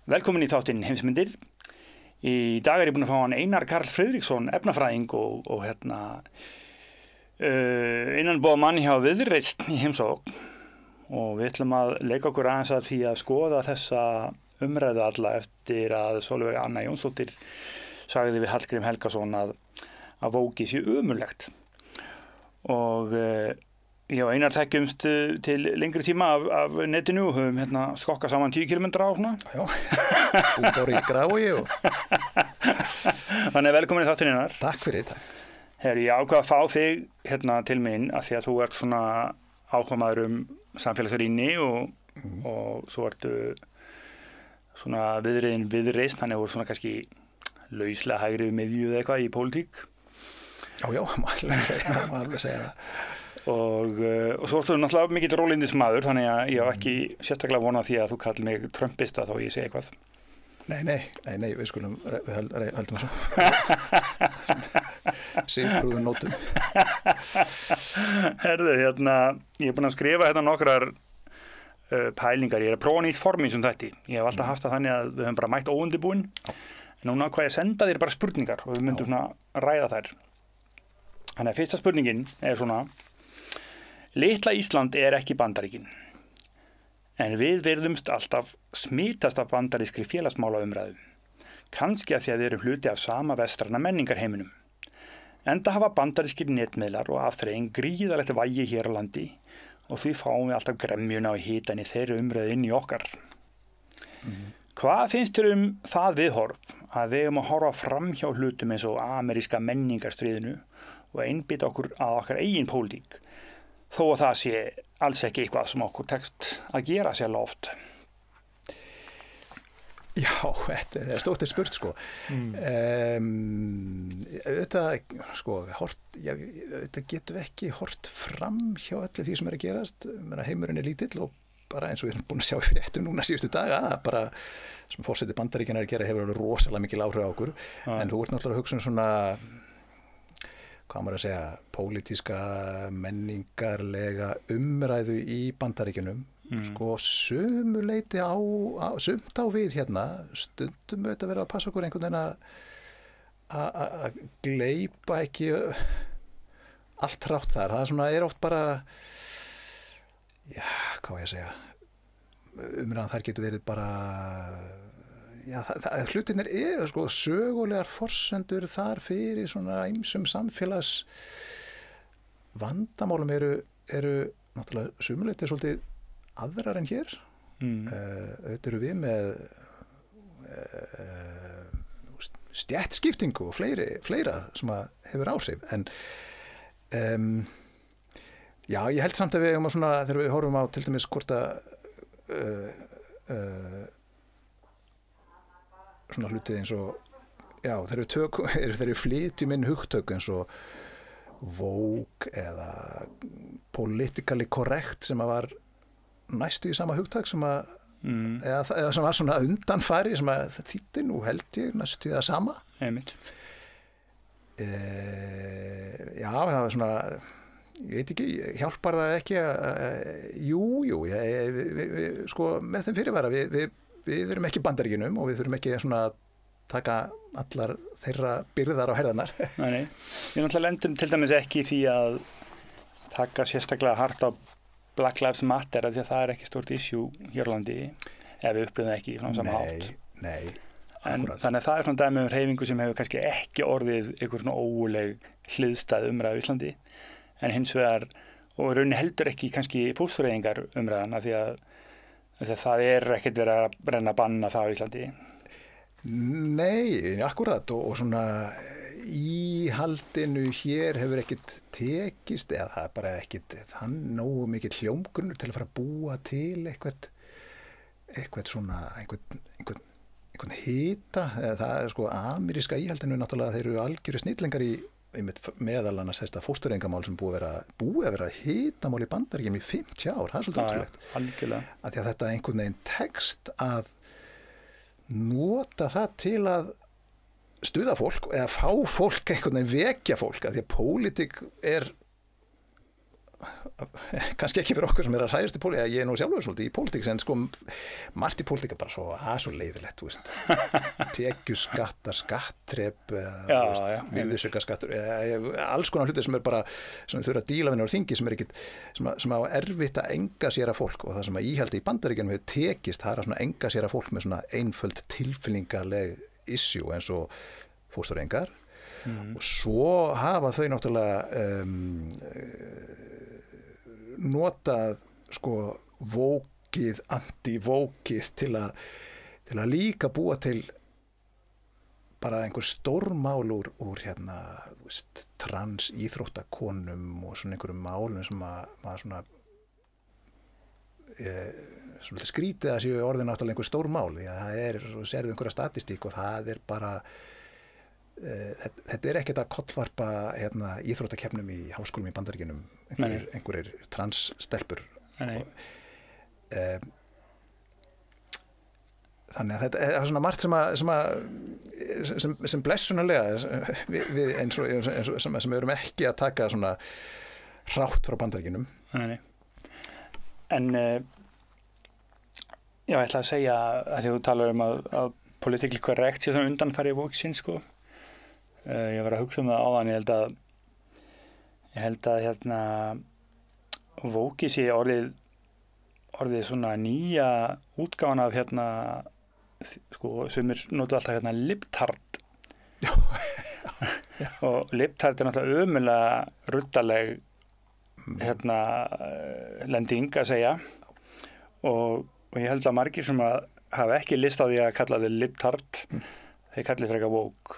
Velkomin í þáttinn Heimsmyndir. Í dag ég búinn að fá hann Einar Karl Friðriksson, efnafræðing og innanbúa mann hjá Viðreisn í heimsókn. Og við ætlum að leika okkur aðeins að því að skoða þessa umræðu alla eftir að Sólveig Anna Jónsdóttir sagði við Hallgrím Helgason að Vóki sé ömurlegt. Og ég og Einar þekkjumst til lengri tíma af netinu og höfum skokkað saman 10 kilometra á svona. Já, búið ári í grái og... Þannig velkomin í þáttinn Einar. Takk fyrir, takk. Ég ákvað að fá þig til mín af því að þú ert svona áhugamaður samfélagsrýni og svo ertu svona viðreisn, þannig að þú ert svona kannski lauslega hægri miðju eða eitthvað í pólitík. Já, má alveg segja það. Og svo ertu náttúrulega mikill rólindismadur, þannig að ég á ekki sérstaklega vona því að þú kallir mig trumpista þá ég segi eitthvað. Nei, við höldum þessu. Sigurbrúðum nótum. Herðu, ég er búinn að skrifa nokkrar pælingar. Ég er að prófa nýtt form í þessum þætti. Ég hef alltaf haft það þannig að við höfum bara mætt óundirbúin. En núna ákvað ég að senda þér bara spurningar og við myndum svona ræða þær. Þannig að fyrsta spurningin er svona: Litla Ísland er ekki Bandaríkin, en við virðumst alltaf smitast af bandarískri félagsmálaumræðu, kannski af því að við erum hluti af sama vestræna menningarheiminum. Enda hafa bandarískir netmiðlar og afþreying gríðarlegt vægi hér á landi og því fáum við alltaf gremjuna og hitann í þeirri umræðu inn í okkar. Hvað finnst þér það viðhorf að við eigum að horfa fram hjá hlutum eins og ameríska menningarstríðinu og einbytta okkur að okkar eigin pólitík, þó að það sé alls ekki eitthvað sem okkur tekst að gera sérlega oft? Já, þetta er stórt spurt, sko. Þetta getum við ekki hort fram hjá öllu því sem er að gerast. Heimurinn er lítill og bara eins og við erum búin að sjá í fréttum núna síðustu daga, bara sem forseti Bandaríkjanna er að gera hefur alveg rosalega mikil áhrif á okkur. En þú ert náttúrulega að hugsa svona, hvað maður að segja, pólitíska, menningarlega umræðu í Bandaríkjunum. Sko sömuleyti sumt á við stundum auðvitað verið að passa okkur einhvern veginn að gleypa ekki allt hrátt þar. Það svona er oft bara, já, hvað ég að segja, umræðan þar getur verið bara, já, hlutirnir sko sögulegar forsendur þar fyrir svona ýmsum samfélags vandamálum eru náttúrulega sömuleyti svolítið aðrar en hér. Auðvitað eru við með stéttskiptingu og fleira sem hefur áhrif, en já, ég held samt að við eigum að svona, þegar við horfum á til dæmis hvort að svona hlutið eins og, já, þegar við flytjum inn hugtök eins og woke eða politically correct sem að var næstu í sama hugtak sem að eða sem var svona undanfari sem að þýddi nú held ég næstu í það sama. Einmitt. Já, það var svona, ég veit ekki, hjálpar það ekki jú, sko með þeim fyrirvara, við erum ekki Bandaríkjunum og við þurfum ekki svona að taka allar þeirra byrðar á herðarnar. Nei, við náttúrulega lendum til dæmis ekki í því að taka sérstaklega hart á Black Lives Matter, af því að það er ekki stórt issue hér á landi, ef við upplifum það ekki í sama hátt. Nei, akkurat. Þannig að það er svona dæmi hreyfingu sem hefur kannski ekki orðið einhver svona óguleg hliðstæð umræða í Íslandi, en hins vegar, og rauninni heldur ekki kannski fóstureyðingar umræðan, af því að það er ekkert verið að reyna að banna það á Íslandi. Nei, akkurat, og svona íhaldinu hér hefur ekkert tekist, eða það er bara ekkert þann nógu mikið hljómgrunnur til að fara að búa til eitthvað svona einhvern hita. Það er sko ameríska íhaldinu náttúrulega, þeir eru algjöru snillingar í meðal annars þetta fóstureyðingamál sem búið að vera hitamál í Bandaríkjunum í 50 ár. Það er svolítið ótrúlegt. Algjörlega. Af því að þetta einhvern veginn tekst að nota það til að stuða fólk eða fá fólk einhvern veginn, vekja fólk, að því að pólitík er kannski ekki fyrir okkur sem að hræðast í pólitík, ég nú sjálfur svolítið í pólitík, en sko margt í pólitík bara svo leiðilegt, þú veist, tekjuskattar, skattþrep, virðisaukaskattur, alls konar hlutir sem bara, sem þurfa að díla við á þingi, sem ekkit, sem á erfitt að engasjera fólk, og það sem að íhaldi í Bandaríkjunum hefur tekist, það að svona engasjera fólk með svona einföld tilfinningaleg issue eins og fóstureyðingar. Og svo hafa þau náttúrulega notað sko vókið, anti-vókið til að líka búa til bara einhver stórmál úr hérna, þú veist, trans íþróttakonum og svona einhverjum málum sem maður svona svolítið skrítið að séu orðin náttúrulega einhver stórmál, því að það svo sérðu einhverja statistík og það bara þetta ekkert að kollvarpa hérna, íþróttakeppnum í háskólum í Bandaríkjunum, einhverjir transstelpur. Þannig að þetta er svona margt sem blessunarlega við eins og sem við erum ekki að taka svona hrátt frá Bandaríkjunum. En já, ég ætla að segja að þú talar að politically correct sé svona undanfæri vóksinn, sko. Ég var að hugsa það áðan, ég held að hérna vóki sé orðið svona nýja útgáfan af hérna, sko, sumir notu alltaf hérna libtard. Og libtard er náttúrulega ömulega ruddaleg hérna lending að segja, og ég held að margir sem að hafa ekki list á því að kalla þið libtard, þeir kallið frekar woke.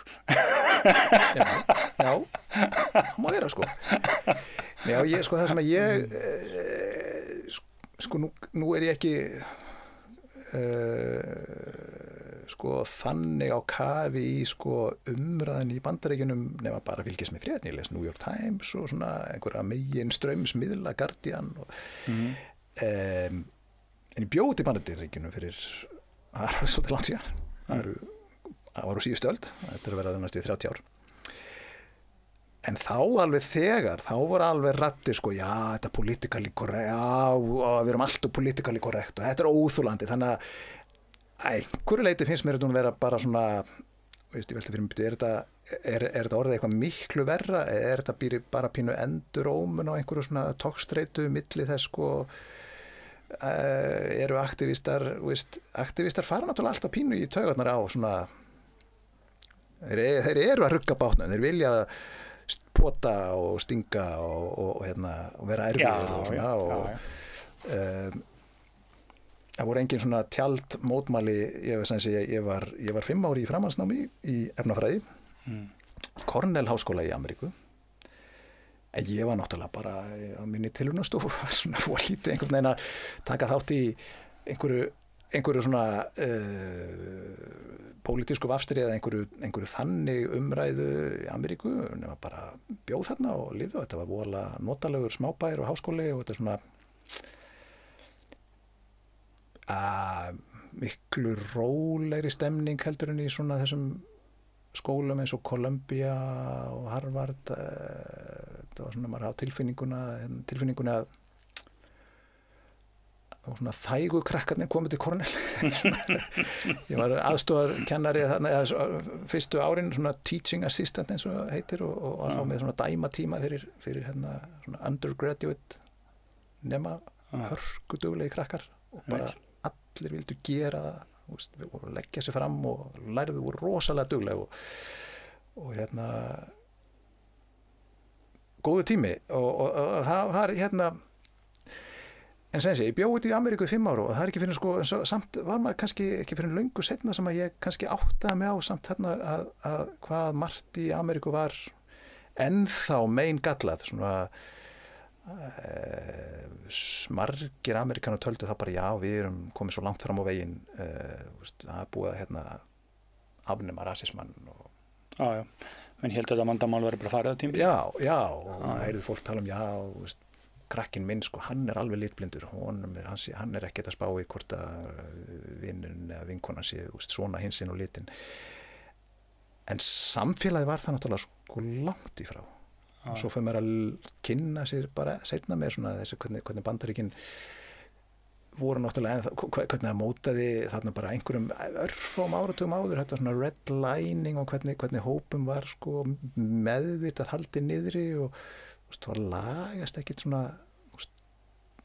Já, má vera, sko. Já, sko, það sem að ég sko, nú er ég ekki sko, þannig á kafi í sko umræðin í Bandaríkjunum nema bara fylgist með fréttin, ég les New York Times og svona einhverja megin strömsmiðla, Guardian og en ég bjó til Bandaríkjunum fyrir, það er svolítið langt síðan, það var á síðustu öld, þetta er að vera næstu 30 ár. En þá alveg þá var alveg raddir, sko, já, þetta er politically correct, já, við erum alltaf politically correct og þetta er óþolandi, þannig að einhverju leiti finnst mér þetta að vera bara svona, veist, ég velti fyrir mig, er þetta orðið eitthvað miklu verra, er þetta bara pínu endurómun á einhverju svona togstreitu milli þess, sko, eru aktivistar, veist, aktivistar fara náttúrulega alltaf pínu í taugarnar á svona, þeir eru að rugga bátnum, þeir vilja pota og stinga og hérna, og vera erfiðir og svona, það voru engin svona tjald mótmæli, ég var 5 ári í framhaldsnámi í efnafræði, Cornell háskóla í Ameríku, en ég var náttúrulega bara á minni tilvunarstofu, svona var lítið einhvern veginn að taka þátt í einhverju svona pólitísku vafstri eða einhverju þannig umræðu í Ameríku, nema bara bjóð þarna og lifði, og þetta var voðalega notalegur smábær og háskóli og þetta er svona miklu rólegri stemning heldur en í svona þessum skólum eins og Columbia og Harvard, það var svona, maður á tilfinningunni að og svona þægu krakkarnir komið til Cornell. Ég var aðstoðarkennari þarna, fyrstu árin, svona teaching assistant eins og heitir, og var þá með svona dæmatíma fyrir hérna svona undergraduate nema hörkuduglegi krakkar, og bara allir vildu gera það, við vorum að leggja sig fram og lærðu voru rosalega dugleg og hérna góðu tími og það var hérna. En sem ég bjóð út í Ameríku í 5 ára og það er ekki fyrir sko, samt var maður kannski ekki fyrir löngu seinna sem að ég kannski áttaði mig á samt þarna að hvað margt í Ameríku var ennþá meingallað, svona margir Ameríkanar töldu það bara, já, við erum komið svo langt fram á veginn, það er búið að hérna afnema rasismann og já, menn held að vandamál verið bara farið á tímbil. Já, og heyrðu fólk tala já, veist, krakkinn minn, sko, hann er alveg litblindur, hann er ekkert að spá í hvort að vinnun eða vinkonan sé, svona hinsinn og litin. En samfélagið var það náttúrulega sko langt í frá. og svo fyrir maður að kynna sér bara seinna með svona þessi hvernig Bandaríkin voru náttúrulega hvernig það mótaði þarna bara einhverjum örfám áratugum áður, þetta svona redlining og hvernig hópum var sko meðvitað haldið niðri og það lagast ekkit svona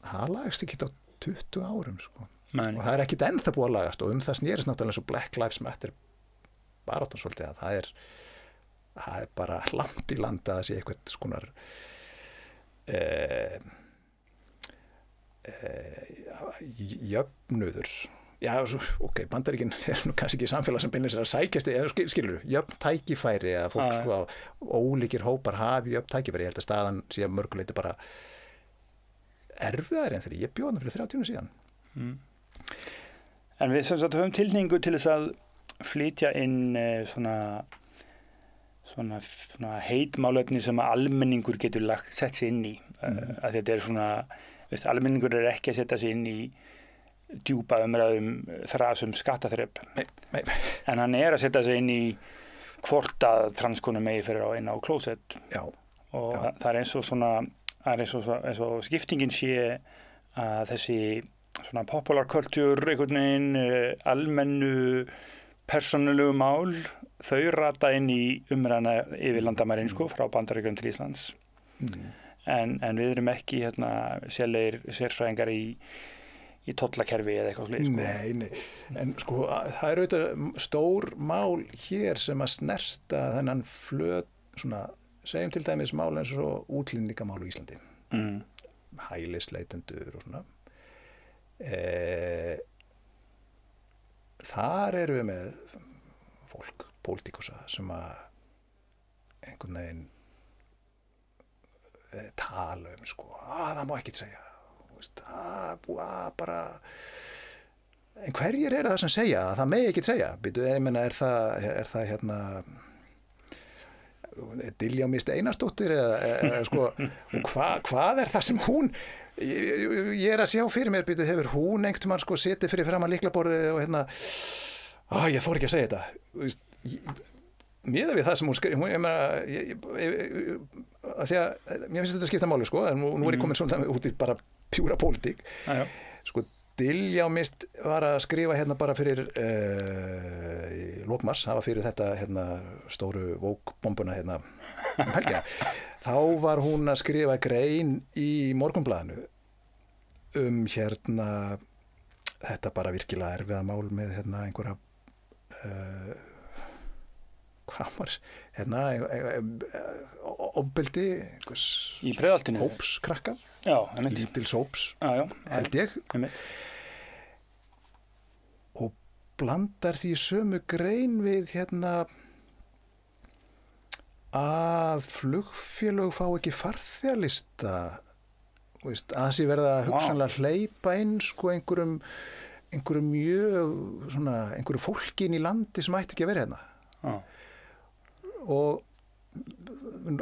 það lagast ekkit á 20 árum sko. Og það ekkit ennþá búið að lagast og það snerist náttúrulega svo Black Lives Matter baráttan svolítið að það er bara langt í landa að það sé eitthvað skonar jöfnuður ok, Bandaríkin nú kannski ekki samfélag sem beinir sér að sækjast eða skilur, jöfn tækifæri að fólk sko ólíkir hópar hafi jöfn tækifæri, ég held að staðan sé mörguleiti bara erfiðari en þegar ég bjóð fyrir 30 árum síðan. En við sem sagt höfum tilhneigingu til þess að flytja inn svona heitmálefni sem að almenningur getur sett sig inn í að þetta svona almenningur ekki að setja sig inn í djúpa umræðum þrasum skattaþrep en hann að setja sig inn í hvort að transkonur megi fyrir inn á klósett og það eins og skiptingin sé að þessi svona popular culture einhvern veginn almennu persónulegu mál þau rata inn í umræðana yfir landamærin sko frá Bandaríkjunum til Íslands en við erum ekki sérfræðingar í tollakerfi eða eitthvað slíkt sko. Nei, en sko það er auðvitað stór mál hér sem að snerta þennan flöt svona, segjum til dæmis mál eins og útlendingamál í Íslandi hælisleitendur og svona þar erum við með fólk, pólitíkusa sem að einhvern veginn tala sko, það má ekkert segja bara en hverjir það sem segja að það megi ekkert segja ég meina er það hérna Diljá Mist Einarsdóttir eða sko og hvað er það sem hún ég að sjá fyrir mér hefur hún einhvern mann sko setið fyrir framan lyklaborðið og hérna ég þori ekki að segja þetta miðað við það sem hún skrif ég meina því að mér finnst þetta skipta máli sko en nú ég komin svona út í bara pjúra pólitík sko Diljá Mist var að skrifa hérna bara fyrir í lok mars, það var fyrir þetta hérna stóru vókbombuna hérna helgina þá var hún að skrifa grein í Morgunblaðinu hérna þetta bara virkilega erfiða mál með hérna einhverja hvað var hérna ofbeldi í Breiðholtinu hópskrakka lítils hóps held ég og blandar því sömu grein við hérna að flugfélög fá ekki farþegalista að það sé verða hugsanlega hleypa inn sko einhverjum mjög svona einhverju fólki inn í landi sem ætti ekki að vera hérna og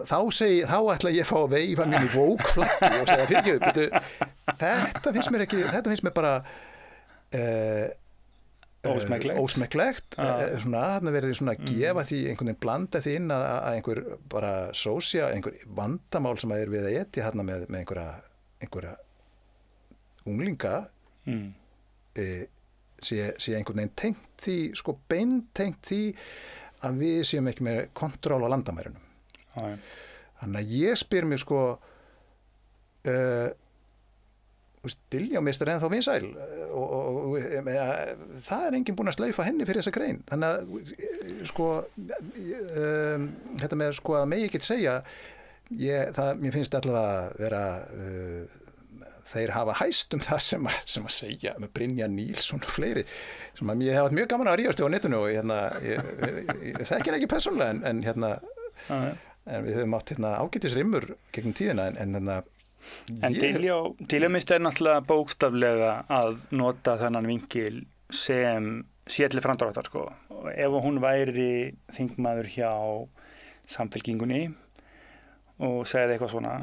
þá ætla ég að fá að veifa mínu vókflaggi og segja fyrirgefðu þetta finnst mér bara ósmekklegt svona þarna verði svona að gefa því einhvern veginn blanda því inn að einhver bara einhver vandamál sem að við að etja hérna með einhverja unglinga sé einhvern veginn tengt því sko beintengt því að við séum ekki með kontról á landamærunum. Þannig að ég spyr mér sko Diljá Mist ennþá vinsæl og það enginn búinn að slaufa henni fyrir þessa grein. Þannig að sko þetta með sko að megi ekki segja mér finnst allavega vera þeir hafa hæst það sem að segja með Brynjar Nílsson og fleiri sem að ég hef haft mjög gaman að ríðast á netinu og hérna, ég þekkir ekki persónulega en hérna en við höfum átt hérna ágætisrimmur gegnum tíðina en Diljá Mist náttúrulega bókstaflega að nota þennan vinkil sem sér til framdráttar sko og ef hún væri þingmaður hjá Samfylkingunni og segði eitthvað svona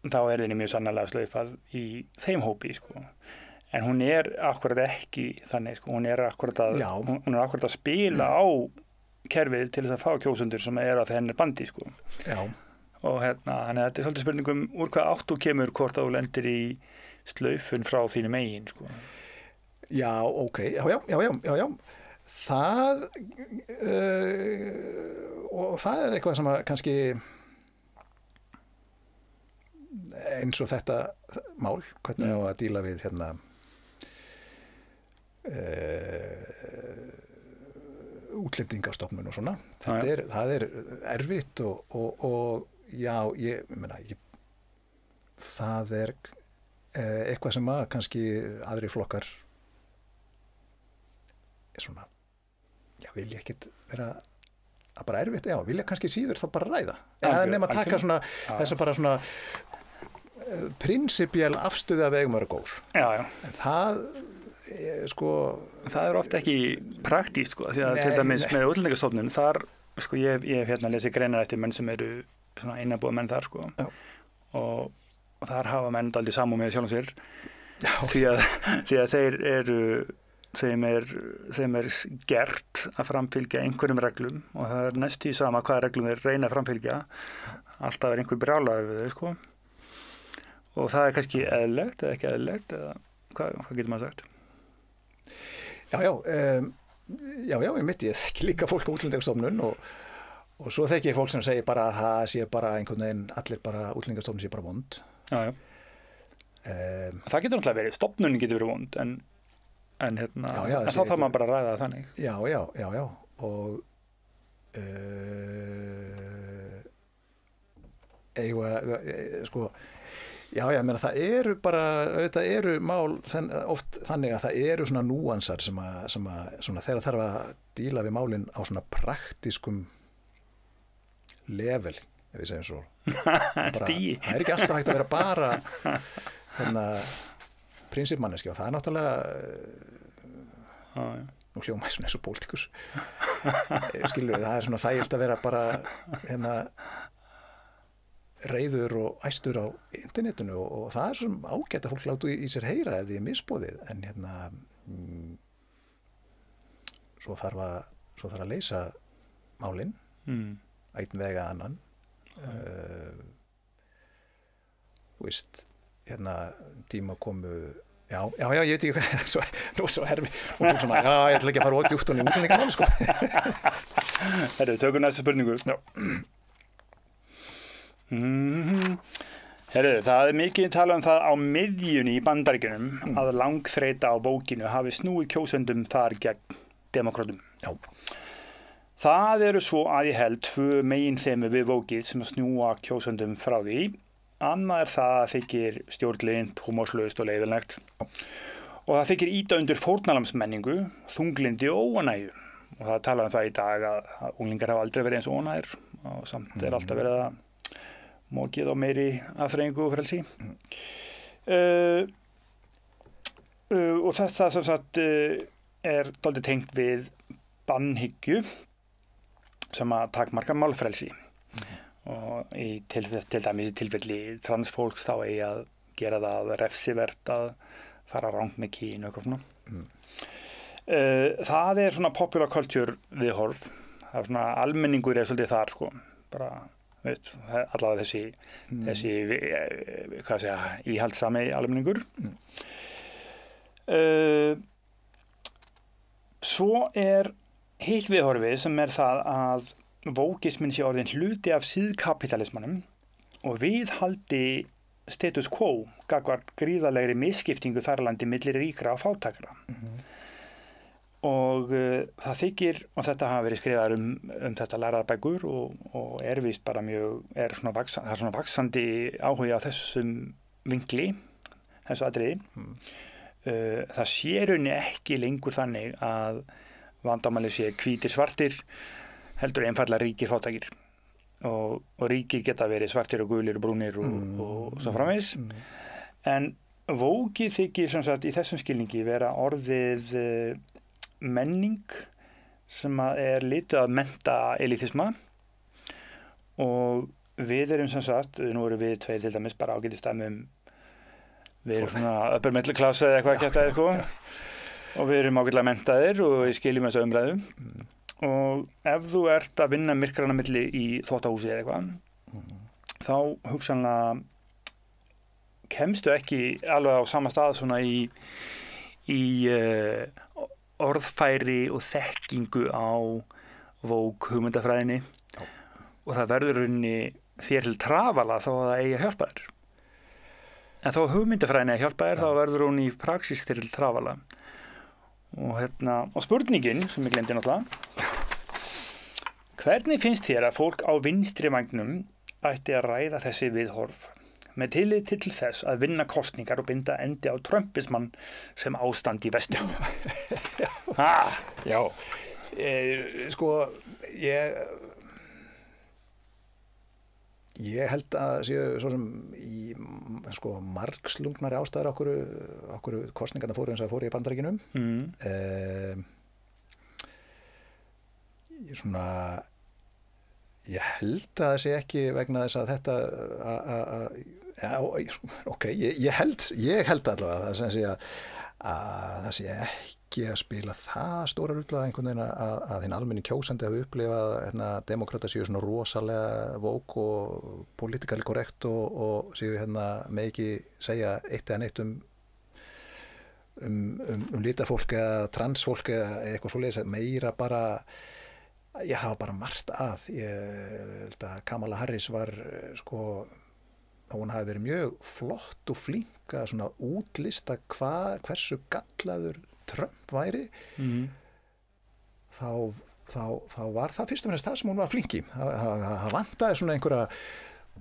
þá henni mjög sannarlega slaufað í þeim hópi sko. En hún akkurat ekki þannig sko. Hún akkurat að spila á kerfið til þess að fá kjósendur sem að henni bandi sko. og þannig að þetta svolítið spurningum úr hvað átt þú kemur hvort þú lendir í slaufun frá þínum eigin, sko. Já, ok, já. Það og það eitthvað sem að kannski eins og þetta mál, hvernig á að díla við útlendingastofnun og svona. Það er erfitt og já, ég meina, það er eitthvað sem að kannski aðri flokkar er svona, já, vilja ekkit vera að bara erfitt, já, vilja kannski síður þá bara ræða. Eða nema að taka svona, þess að bara svona prinsipjál afstöðu að vegum vera góð. Já. En það, sko... Það er ofta ekki praktískt, sko, því að til dæmis með útlendingastofnun, þar, sko, ég hef lesið greinar eftir menn sem eru svona innanbúða menn þar, sko. Já. Og þar hafa menn dálítið samúð með sjálfum sér. Já. Því að þeir eru... Þeim er gert að framfylgja einhverjum reglum og það er næst í sama hvaða reglum þeir reyna að framfylgja. Alltaf er einhver brjálaður við þau, sko. Og það er kannski eðlilegt eða ekki eðlilegt eða hvað getur maður sagt? Já, ég mitt ég þekki líka fólk á útlendingastofnun og svo þekki ég fólk sem segir bara að það sé bara einhvern veginn, allir bara útlendingastofnun sé bara vond. Já. Það getur náttúrulega verið, stofnunin getur verið vond en þá þarf maður bara að ræða það þannig. Já. Og sko, já, ég meina það eru bara, auðvitað eru mál oft þannig að það eru svona núansar sem að svona þegar þarf að díla við málin á svona praktískum level, ef við segjum svo. Stíi. Það er ekki alltaf hægt að vera bara prinsipmanneski og það er náttúrulega nú hljóma ég svona eins og pólitíkus skilur það er svona þægilt að vera bara reiður og æstur á internetinu og það er svona ágætt að fólk láta í sér heyra ef því er misboðið en svo þarf að leysa málin einn veg að annan þú veist tíma komu já, ég veit ekki hvað svo herfi og þú svona, já, ég ætla ekki að fara ódjúpt og í útlendingamál, sko. Herru, tökum næsta spurningu. Já. Herru, það er mikið talað um það á miðjunni í Bandaríkjunum að langþreyta á vókinu hafi snúið kjósendum þar gegn demókrötum. Já. Það eru svo að ég held 2 meginþemu við vókið sem að snúa kjósendum frá því. Annað er það að þykir stjórnlynt, húmorslaust og leiðinlegt og það þykir ýta undir fórnarlamsmenningu, þunglindi og óánægju og það talaði um það í dag að unglingar hafa aldrei verið eins óánægir og samt er alltaf verið að mokið og meiri afþreyingu og frelsi og þetta sem sagt er dálítið tengt við bannhyggju sem að takmarka málfrelsi og til dæmis í tilfelli transfólks þá eigi að gera það refsivert að fara rangt með kyn og eitthvað svona. Það er svona popular culture viðhorf. Það er svona almenningur er svolítið þar, sko. Bara, veit, allavega þessi hvað segja, íhaldssami almenningur. Svo er hitt viðhorfið sem er það að vókismin sé orðin hluti af síðkapitalismanum og viðhaldi status quo gagnvart gríðarlegri misskiptingu þar á landi milli ríkra og fátækra. Og það þykir, og þetta hafa verið skrifaðar um þetta lærðarbækur og er víst bara það er svona vaxandi áhugi á þessum vinkli, þessu atriði. Það sé rauninni ekki lengur þannig að vandamálið sé hvítir svartir, heldur einfallega ríkir fátækir og ríkir geta verið svartir og gulir og brúnir og svo framvegis en vókið þykir sem sagt í þessum skilningi vera orðið menning sem er lituð af mennta elitisma og við erum sem sagt, nú erum við tveir til dæmis bara ágætist dæmi við erum svona upper middle class eða eitthvað getaðir sko og við erum ágætlega menntaðir og við skiljum þessu umræðu og ef þú ert að vinna myrkrana milli í þvottahúsi eða eitthvað þá hugsanlega kemstu ekki alveg á sama stað svona í orðfæri og þekkingu á vók hugmyndafræðinni og það verður rauninni þér til trafala þó að það eigi að hjálpa þér. En þó hugmyndafræðinni að hjálpa þér, þá verður hún í praxís þér til trafala. Og spurningin, sem ég glemdi náttúrulega, hvernig finnst þér að fólk á vinstri vængnum ætti að ræða þessi viðhorf með tilliti til þess að vinna kosningar og binda endi á trumpismann sem ástand í vesti? Já, sko, ég held að séu svo sem í sko, margslungnari ástæður okkur kosningarna fóru eins og það fóru í Bandaríkjunum. Ég held að það sé ekki vegna þess að þetta ég held allavega það sem sé að það sé ekki að spila það stóra rullu að einhvern veginn að þinn almenni kjósandi hafi upplifað demokrata séu svona rosalega vók og politically korrekt og séu með ekki segja eitt eða neitt um litafólk eða transfólk eða eitthvað svoleiðis, meira bara já, það var bara margt að. Ég held að Kamala Harris var hún hafi verið mjög flott og flink að svona útlista hversu gallaður Trump væri. Þá var það fyrst og fremst það sem hún var flink í. Það vantaði svona einhverja,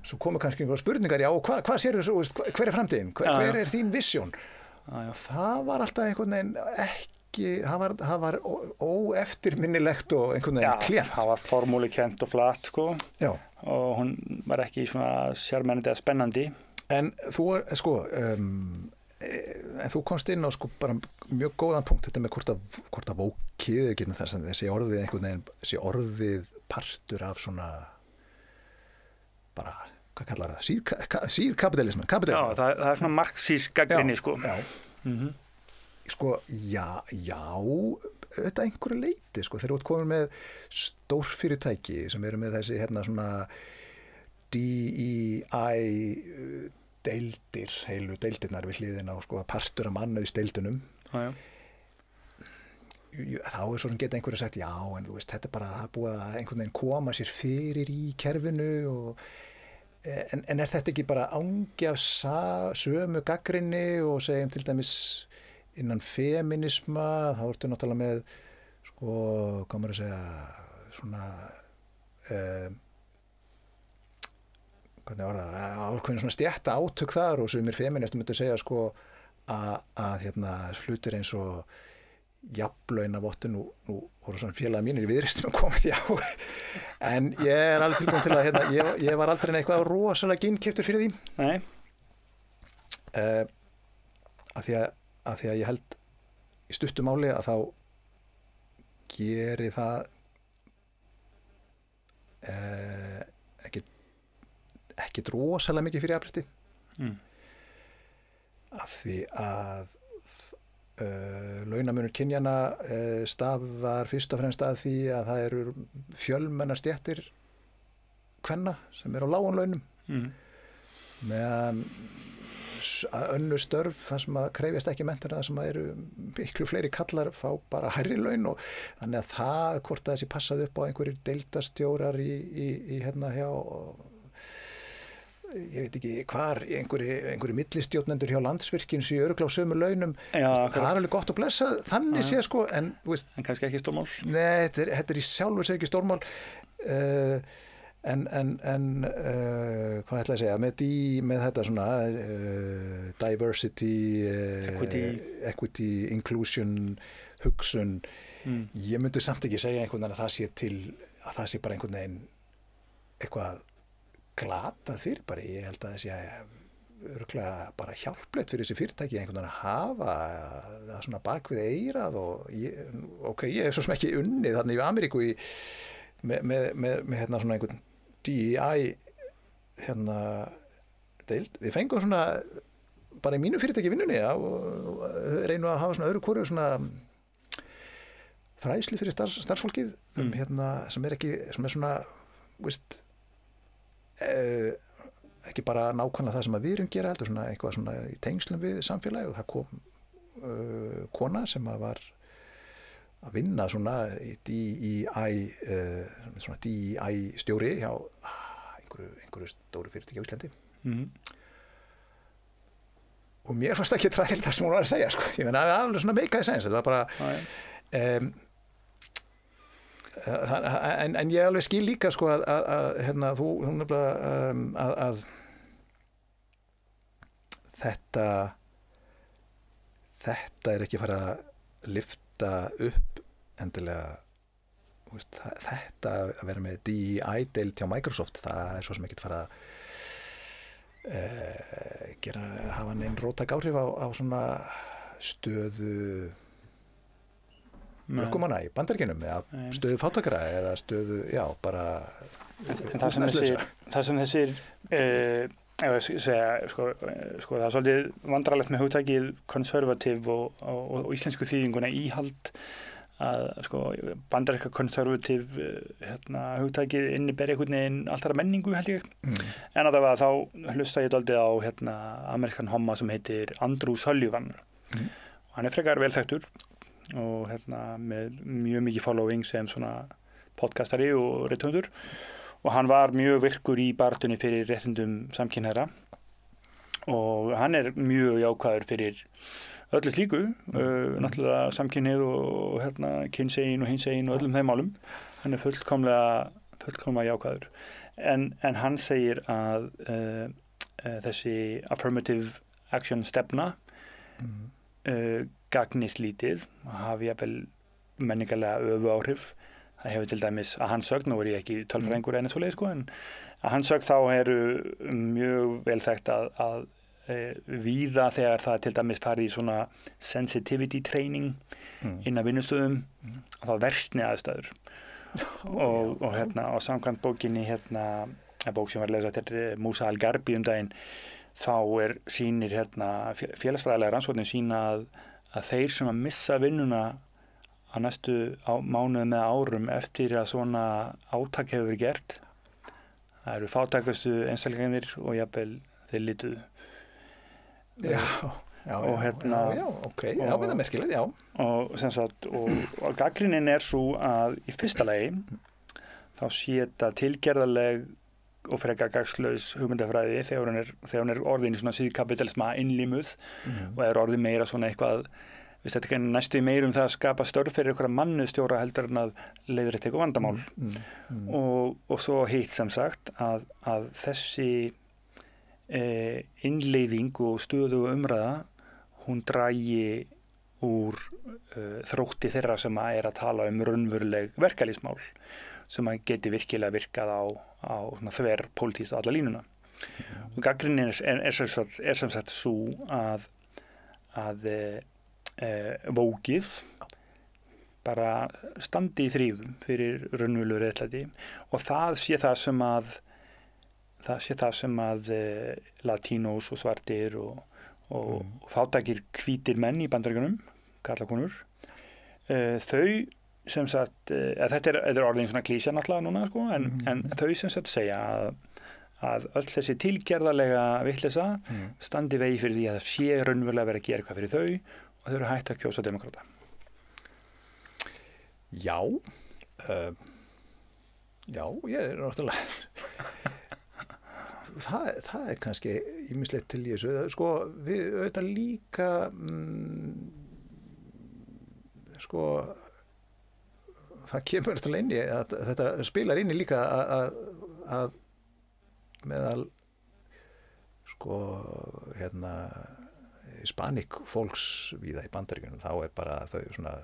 svo komu kannski einhverja spurningar, já, hvað sérðu svo, hver er framtíðin? Hver er þín vision? Það var alltaf einhvern veginn ekki, það var óeftirminnilegt og einhvern veginn klent. Já, það var formúlukent og flatt, sko. Já. Og hún var ekki svona sjarmerandi eða spennandi. En þú, en þú komst inn á bara mjög góðan punkt, þetta með hvort að vókið ekki þess að þessi orðið einhvern veginn, þessi orðið partur af svona bara, hvað kallar það? Síðkapitalisman. Já, það er svona marxísk gagnrýni, sko. Já. Já, auðvitað einhverju leyti, þegar þú ert komin með stórfyrirtæki sem eru með þessi svona DEI deildir, heilu deildirnar við hliðina og partur af mannauðsdeildunum. Þá er svo sem geta einhverju sagt, já, en þú veist, þetta er bara það búið að einhvern veginn koma sér fyrir í kerfinu en er þetta ekki bara angi af sömu gagnrýni og segjum til dæmis innan feminisma, þá ertu náttúrulega með hvað maður að segja svona hvernig var það, ákveðin svona stjætta átök þar og sumir feministum myndu segja að hlutir eins og jafnlaunavottun nú voru svona félagar mínir í Viðreisn sem komið hjá en ég er alveg tilbúin til að ég var aldrei eitthvað rosalega ginnkeyptur fyrir því. Nei. Af því að ég held í stuttu máli að þá geri það ekkert rosalega mikið fyrir jafnrétti. Af því að launamunur kynjanna stafar fyrst og fremst að því að það eru fjölmennar stéttir kvenna sem eru á lágum launum meðan önnur störf þar sem að krefjast ekki menntun þar sem að eru miklu fleiri kallar fá bara hærri laun og þannig að það hvort að þessi passaði upp á einhverjir deildarstjórar í hjá ég veit ekki hvar einhverju millistjórnendur hjá Landsvirkjun séu örugglega á sömu launum. Það er alveg gott að blessa þannig sé en kannski ekki stórmál. Nei, þetta er í sjálfur sér ekki stórmál en hvað ætla að segja með þetta svona diversity equity inclusion hugsun ég myndi samt ekki segja einhvern veginn að það sé bara einhvern veginn eitthvað glatað fyrir bara, ég held að það sé örugglega bara hjálplegt fyrir þessi fyrirtæki einhvern veginn að hafa það svona bak við eyrað og ég er svo sem ekki unnið þannig í Ameríku með svona einhvern DEI deild, við fengum svona bara í mínu fyrirtæki vinnunni og reynum að hafa svona öðru hvoru svona fræðslu fyrir starfsfólkið sem er svona veist ekki bara nákvæmlega það sem að við erum gera heldur svona eitthvað svona í tengslum við samfélagi og það kom kona sem að var að vinna svona í DEI stjóri hjá einhverju stóru fyrirtæki á Íslandi og mér fannst ekki ræðilegt það sem hún var að segja sko. Ég meina, það er alveg svona meikaði sens þetta var bara en ég alveg skil líka sko að hérna, hún nefnilega að þetta er ekki fara að lyfta upp endilega veist, þetta að vera með DEI-deild hjá Microsoft, það er svo sem ekki fara að hafa neinn róttæk áhrif á svona stöðu ökumanna í Bandaríkjunum eða stöðu fátækra eða stöðu, já, bara það sem þessir segja, sko, það er svolítið vandrarlegt með hugtækið konservativ og íslensku þýðinguna íhald að sko bandaríska konservativ hugtækið inniberi einhvern veginn alltaf menningu held ég en að það var þá hlusta ég dálítið á Amerikan homma sem heitir Andrew Sullivan og hann er frekar vel þekktur og með mjög mikið following sem svona podcastari og rithöfundur og hann var mjög virkur í baráttunni fyrir réttindum samkynhneigðra og hann er mjög jákvæður fyrir öllu slíku, náttúrulega samkynhneigð og kynsegin og hinsegin og öllum þeim málum. Hann er fullkomlega jákvæður. En hann segir að þessi affirmative action stefna gagnist lítið og hafi jafnvel menningarlega öfu áhrif. Það hefur til dæmis að hans sögn, nú er ég ekki tölfræðingur enn svoleiðis sko, en að hans sögn þá eru mjög vel þekkt að víða þegar það til dæmis farið í svona sensitivity training inn að vinnustöðum og þá versni aðstæður og samkvæmt bókinni bók sem var að lesa eftir Musa Al-Garbi daginn þá sýnir félagsfræðilega rannsóknir sýna að þeir sem að missa vinnuna á næstu mánuðum eða árum eftir að svona átak hefur verið gert það eru fátækustu einstaklingarnir og jafnvel þeir lituðu og gagnrýnin svo að í fyrsta lagi þá sé þetta tilgerðarleg og frekar gagnslaus hugmyndafræði þegar hún er orðin í svona síðkapitalisma innlimuð og orðin meira svona eitthvað þetta er næstu meir það að skapa störf fyrir einhverja mannustjóra heldur en að leiðrétta eitthvað vandamál og svo hitt sem sagt að þessi innleiðing og stöðuga umræða hún dragi úr þrótti þeirra sem að tala raunveruleg verkalýðsmál sem að geti virkilega virkað á þver pólitískt á alla línuna og gagnrýnin er sem sagt svo að vókið bara standi í þrýðum fyrir raunverulegur réttlæti og það sé það sem að latínós og svartir og fátækir hvítir menn í Bandaríkjunum, karlakonur þau sem sagt þetta er orðin svona klísja náttúrulega núna sko, en þau sem sagt segja að öll þessi tilgerðarlega vitleysa standi vegi fyrir því að það sé raunverulega verið að gera eitthvað fyrir þau og þau eru hægt að kjósa demókrata. Já, ég er náttúrulega það er kannski ýmislegt til í þessu, sko við auðvitað líka sko það kemur náttúrulega inn í að þetta spilar inn í líka að meðal sko Hispanic fólks víða í Bandaríkjunum þá bara þau svona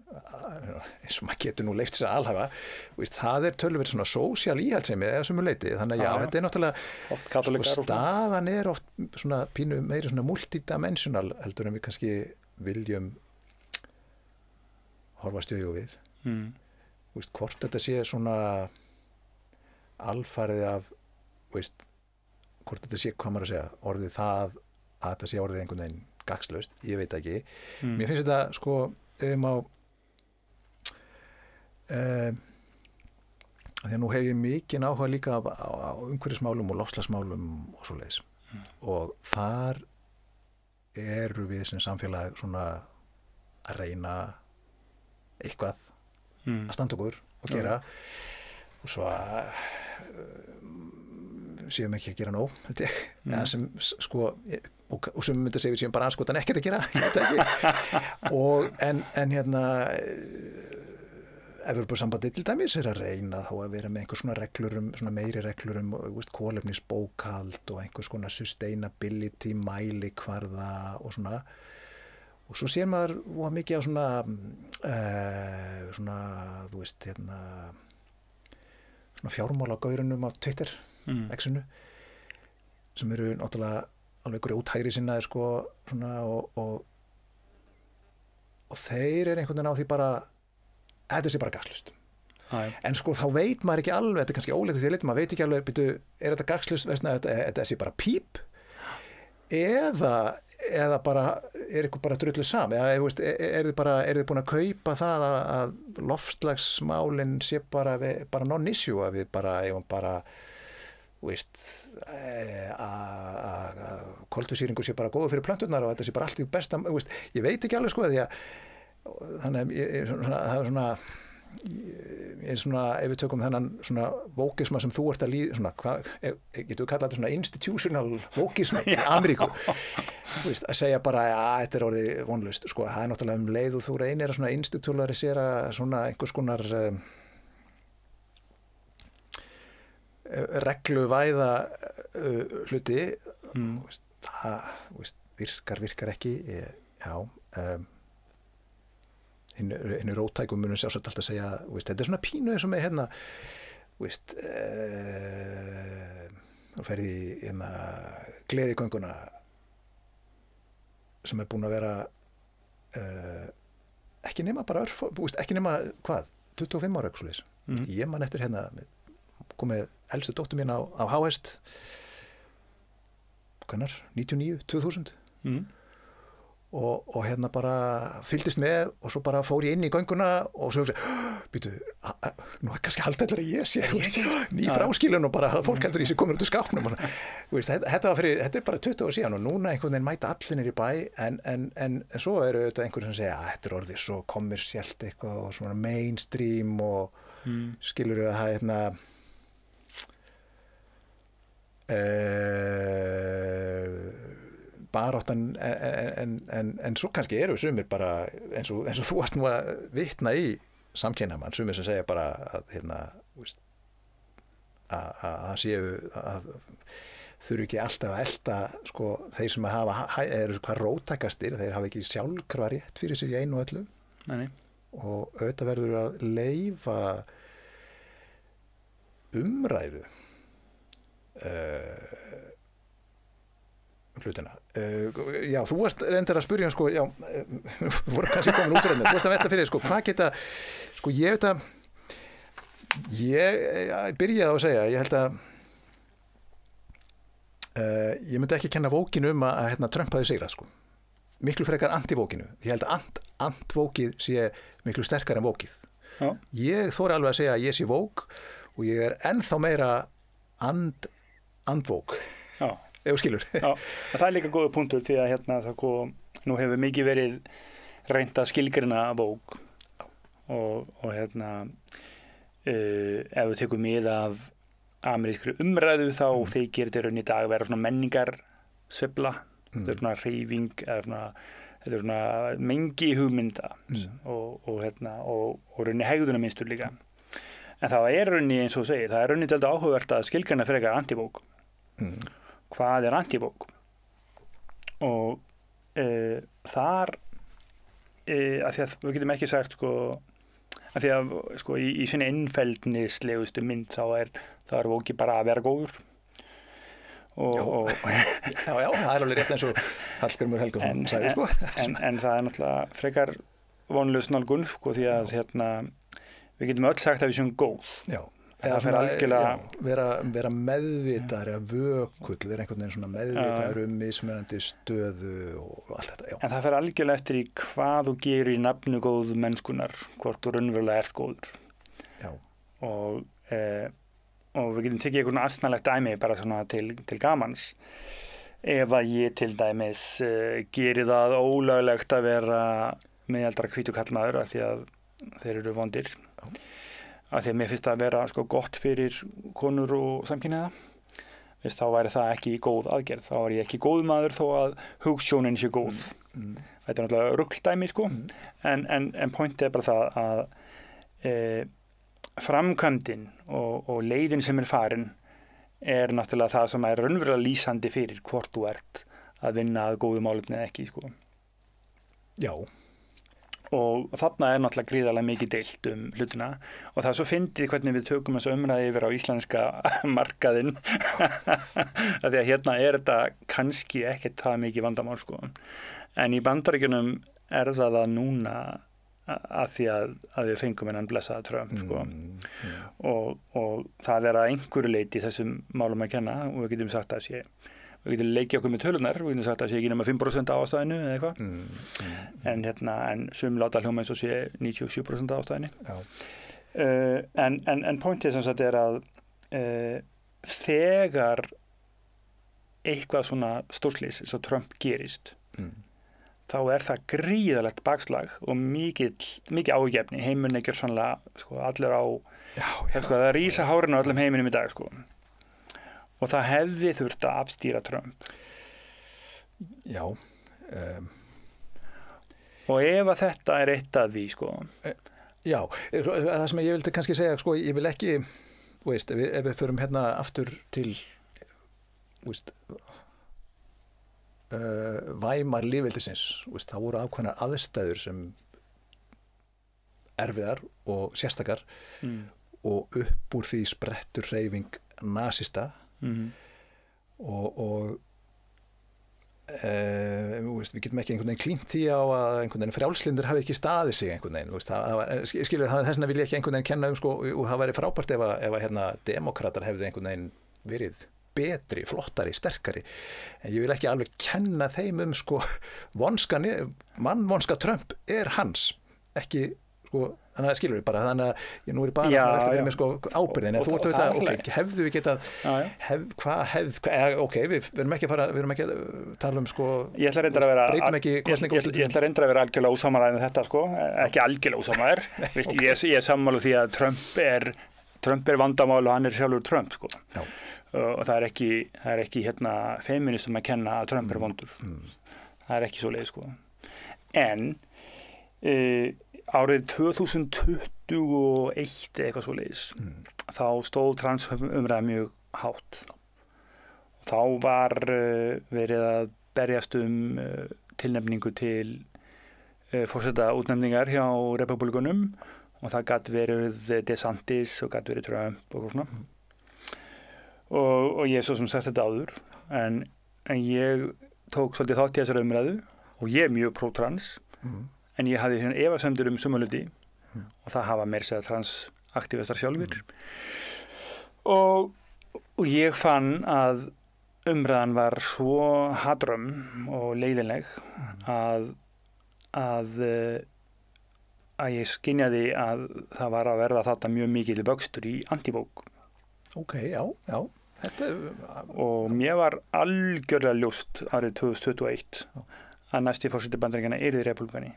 eins og maður getur nú leyft sér að alhafa það töluvert svona sósíal íhaldsemi eða sumu leyti, þannig að þetta náttúrulega sko, staðan oft svona pínu meiri svona multidimensional heldur en við kannski viljum horfast í augu við hvort þetta sé svona alfarið af hvort þetta sé, hvað maður að segja orðið það að þetta sé orðið einhvern veginn gagnslaust, ég veit ekki mér finnst þetta sko Því að nú hef ég mikinn áhuga líka á umhverfismálum og loftslagsmálum og svoleiðis. Og þar eru við sem samfélag svona að reyna eitthvað að standa okkur og gera og svo séum ekki að gera nóg, þetta er. Eða sem sko, og sem myndi að segja við séum bara anskotan ekkert að gera, ég veit ekki. Og en hérna Evrópusambandið til dæmis að reyna þá að vera með einhver svona reglur svona meiri reglur kolefnisbókhald og einhvers konar sustainability mælikvarða og svona. Og svo sér maður mikið á svona þú veist, hérna svona fjármálagaurunum á Twitter, X-inu, sem eru náttúrulega alveg grjóthægri sinnaði sko, svona og þeir eru einhvern veginn á því bara þetta sé bara gaslust. En sko þá veit maður ekki alveg, þetta er kannski óleitt því að maður veit ekki alveg, byrju, er þetta gaslust, þetta sé bara píp eða bara er ykkur bara drullu sam, eða er þið búin að kaupa það að loftslagsmálin sé bara non-issue, að við bara veist að koltvísýringur sé bara góður fyrir plönturnar og þetta sé bara allt í besta, veist, ég veit ekki alveg sko því að þannig það er svona ef við tökum þennan svona vókisma sem þú ert að líða svona, getur við kallað þetta svona institutional vókisma í Ameríku veist, að segja bara að þetta er orðið vonlaust sko, það er náttúrulega leið og þú reynir að svona institutionalisera svona einhvers konar regluvæða hluti það virkar ekki hinn róttækum munum sjálfsagt alltaf að segja þetta er svona pínu eins og með hérna þú ferði í hérna gleðigönguna sem er búin að vera ekki nema bara ekki nema hvað 25 ára eitthvað svoleiðis ég man eftir hérna komið elstu dóttur mín á Háhest hvenær? 99, 2000 og hérna bara fylgdist með og svo bara fór ég inn í gönguna og svo býtu, nú er kannski haldallar að ég sé ný fráskilun og bara fólk heldur í sig komur út úr skápnum þetta er bara 20 ára síðan og núna einhvern veginn mæta allir niður í bæ en svo eru þetta einhverjum sem segja að þetta er orðið svo kommersielt eitthvað og svona mainstream og skilur við að það hérna baráttan en svo kannski eru sumir bara eins og þú varst nú að vitna í samkynhneigðarmann, sumir sem segja bara að hérna að það séu að þurfi ekki alltaf að elta sko þeir sem eru hvað róttækastir, þeir hafa ekki sjálfkrafa rétt fyrir sér í einu og öllu. Nei. Og auðvitað verður að leyfa umræðu hlutina. Já, þú varst reyndar að spyrja sko, já, voru kannski komin út úr þetta, þú varst að velta fyrir sko, hvað geta, sko ég veit að ég byrjaði á að segja, ég held að ég myndi ekki kenna vókinu að hérna Trump hafi sigrað sko, miklu frekar antivókinu, ég held að antvókið sé miklu sterkar en vókið. Já. Ég þori alveg að segja að ég sé vók og ég ennþá meira andvók. Já. Ef þú skilur. Já, það er líka góður punktur því að hérna nú hefur mikið verið reynt að skilgreina vók og hérna ef við tekum mið af amerískri umræðu þá þykir þetta raun í dag vera svona menningarsveifla, þetta er svona hreyfing eða þetta er svona mengi hugmynda og hérna og raun í hegðuna minnstur líka. En það er raun í eins og segir, það er raun í dálítið áhugavert að skilgreina frekar antivók. Hvað er antivók? Og þar af því að við getum ekki sagt sko af því að sko í sinni innfeldnislegustu mynd þá er vóki bara að vera góður og já, það er alveg rétt eins og Hallgrímur Helgason sagði sko en það er náttúrulega frekar vonlaus nálgun sko því að hérna við getum öll sagt að við séum góð. Já. Eða svona, vera meðvitaðar eða vökull, vera einhvern veginn svona meðvitaðar mismunandi stöðu og allt þetta. Já. En það fer algjörlega eftir í hvað þú gerir í nafnu góðu mennskunar, hvort þú raunverulega ert góður. Já. Og og við getum tekið einhvern asnalegt dæmi bara svona til gamans. Ef að ég til dæmis geri það ólöglegt að vera miðaldra hvítur karlmaður af því að þeir eru vondir. Af því að mér finnst það að vera sko gott fyrir konur og samkynhneigða. Þá væri það ekki góð aðgerð. Þá er ég ekki góð maður þó að hugsjónin sé góð. Þetta er náttúrulega rugldæmi sko. En pointið er bara það að framkvæmdin og leiðin sem er farin er náttúrulega það sem er raunverulega lýsandi fyrir hvort þú ert að vinna að góðu málefni eða ekki sko. Já. Og þarna er náttúrulega gríðarlega mikið deilt hlutina og það er svo fyndið hvernig við tökum þessu umræði yfir á íslenska markaðinn að því að hérna er þetta kannski ekkert það mikið vandamál sko. En í Bandaríkjunum er það núna af því að við fengum hennan blessaða Trump sko. Og það er að einhverju leyti þessum málum að kenna og við getum sagt að við getum leikið okkur með tölunar, við getum sagt að ekki nema 5% af ástæðinu eða eitthvað en sum láta hljóma eins og sé 97% af ástæðinu en pointið sem sagt er að þegar eitthvað svona stórslys eins og Trump gerist þá er það gríðalegt bakslag og mikið áhyggjuefni. Heimurinn er gjörsamlega sko, allir á sko, það rísa hárin á öllum heiminum í dag sko. Og það hefði þurft að afstýra Trump. Já. Og ef að þetta er eitt af því sko. Já, það sem ég vildi kannski segja sko, ég vil ekki ef við förum hérna aftur til væmar lýðveldisins, það voru ákveðnar aðstæður sem erfiðar og sérstakar og upp úr því sprettur hreyfing nasista og við getum ekki einhvern veginn klínt því á að einhvern veginn frjálslyndir hafi ekki staðið sig einhvern veginn, skilur það þess vegna vil ég ekki einhvern veginn kenna sko, og það væri frábært ef demokratar hefðu einhvern veginn verið betri, flottari, sterkari en ég vil ekki alveg kenna þeim sko mannvonska Trump er hans ekki sko, þannig að skilur við bara þannig að nú er bara eftir verið með sko ábyrðin en þú ert auðvitað, hefðu við getað við verum ekki að tala sko ég ætla reyndar að vera ég ætla reyndar að vera algjörlega ósammála með þetta sko, ekki algjörlega ósammála ég er sammála því að Trump er vandamál og hann er sjálfur Trump sko og það er ekki hérna feministum að kenna að Trump er vondur það er ekki svoleiðis sko en árið 2021 eitthvað svoleiðis þá stóð transumræða mjög hátt þá var verið að berjast tilnefningu til forseta útnefningar hjá republikunum og það gat verið DeSantis og gat verið Trump og svona og ég svo sem sagt þetta áður en ég tók svolítið þátt í þessari umræðu og ég er mjög pro-trans en ég hafði efasemdir sumuluti og það hafa meira segja transaktivistar sjálfur og ég fann að umræðan var svo hadrömm og leiðinleg að ég skynjaði að það var að verða þetta mjög mikil vöxtur í antivók já og mér var algjörlega ljóst árið 2021 að næsti forseti Bandaríkjanna yrði repúblikani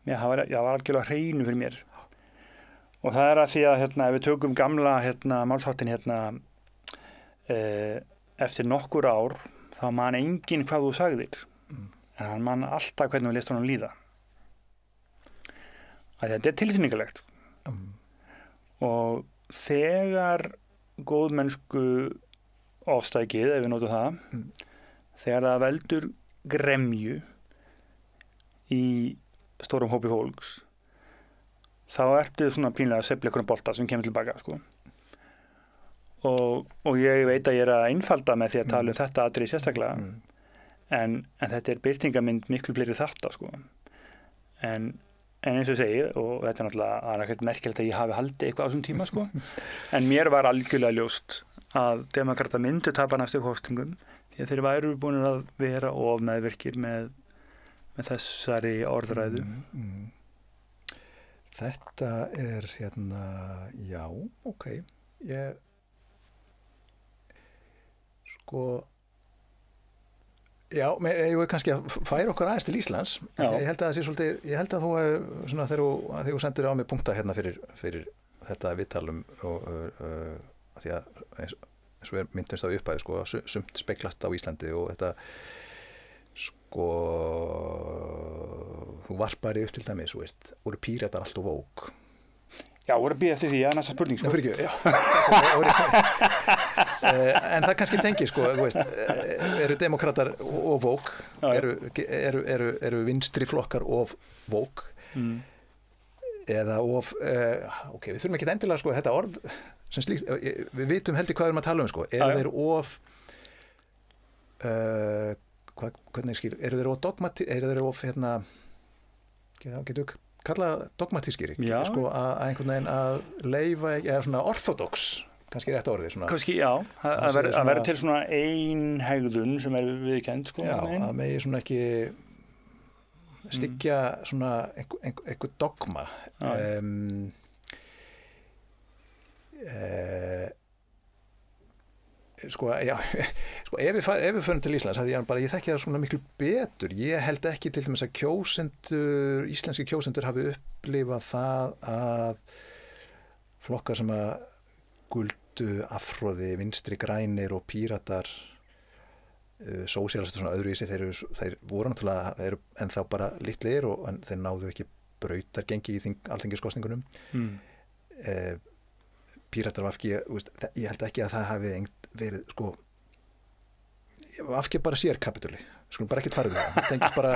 það var algjörlega hreinu fyrir mér og það er að því að ef við tökum gamla málsháttin eftir nokkur ár þá man enginn hvað þú sagðir en hann man alltaf hvernig þú lést honum líða að þetta er tilfinningalegt og þegar góðmennsku ofstækið, ef við notum það þegar það veldur gremju í stórum hópi fólks þá ertu svona pínlega að sveifla einhverjum bolta sem kemur tilbaka sko. og ég veit að ég er að einfalda með því að tala þetta atriði sérstaklega en þetta er birtingamind miklu fleiri þátta sko. en eins og ég segi, og þetta er náttúrulega ekkert merkilegt að ég hafi haldið eitthvað á þessum tíma sko. En mér var algjörlega ljóst að demokrata myndu tapa næstu kosningum því að þeir væru búin að vera of meðvirkir með þessari orðræðu. Þetta já, ok. Ég já, ég vil kannski að færa okkur aðeins til Íslands. Ég held að það sé svolítið, ég held að þú svona þegar þú sendir á mig punkta hérna fyrir þetta viðtalum og því að eins og við myndumst á uppæði sko, sumt speglast á Íslandi og þetta sko þú varpaði upp til dæmis, þú veist, voru Píratar alltaf vók? Já, voru að bíða eftir því að næsta spurning sko. Nei, fyrir ekki, en það kannski tengi sko, þú veist, eru demokratar of vók, eru vinstri flokkar of vók eða of ok, við þurfum ekki endilega sko, þetta orð sem slíkt, við vitum heldur hvað við erum að tala sko, eru þeir of hvernig skil, eru þeir of dogmatískir, eru þeir of getur við kallað dogmatískir, sko að einhvern veginn að leyfa, eða svona orthodox, kannski rétt orðið svona. Kannski, já, að vera til svona einhegðun sem viðkennd, sko. Já, að megi svona ekki styggja svona einhver dogma. Sko, já, sko ef við förum til Íslands ég þekki það svona miklu betur, ég held ekki til dæmis að íslenski kjósendur hafi upplifað það að flokkar sem að Guldu, Afhroði, Vinstri grænir og Píratar sósíalistar svona öðruvísi, þeir voru náttúrulega ennþá bara litlir en þeir náðu ekki brautargengi í alþingiskosningunum Píratar og VG, ég held ekki að það hafi verið, sko VG bara sér kapitúli, skulum bara ekkert fara við það tengist bara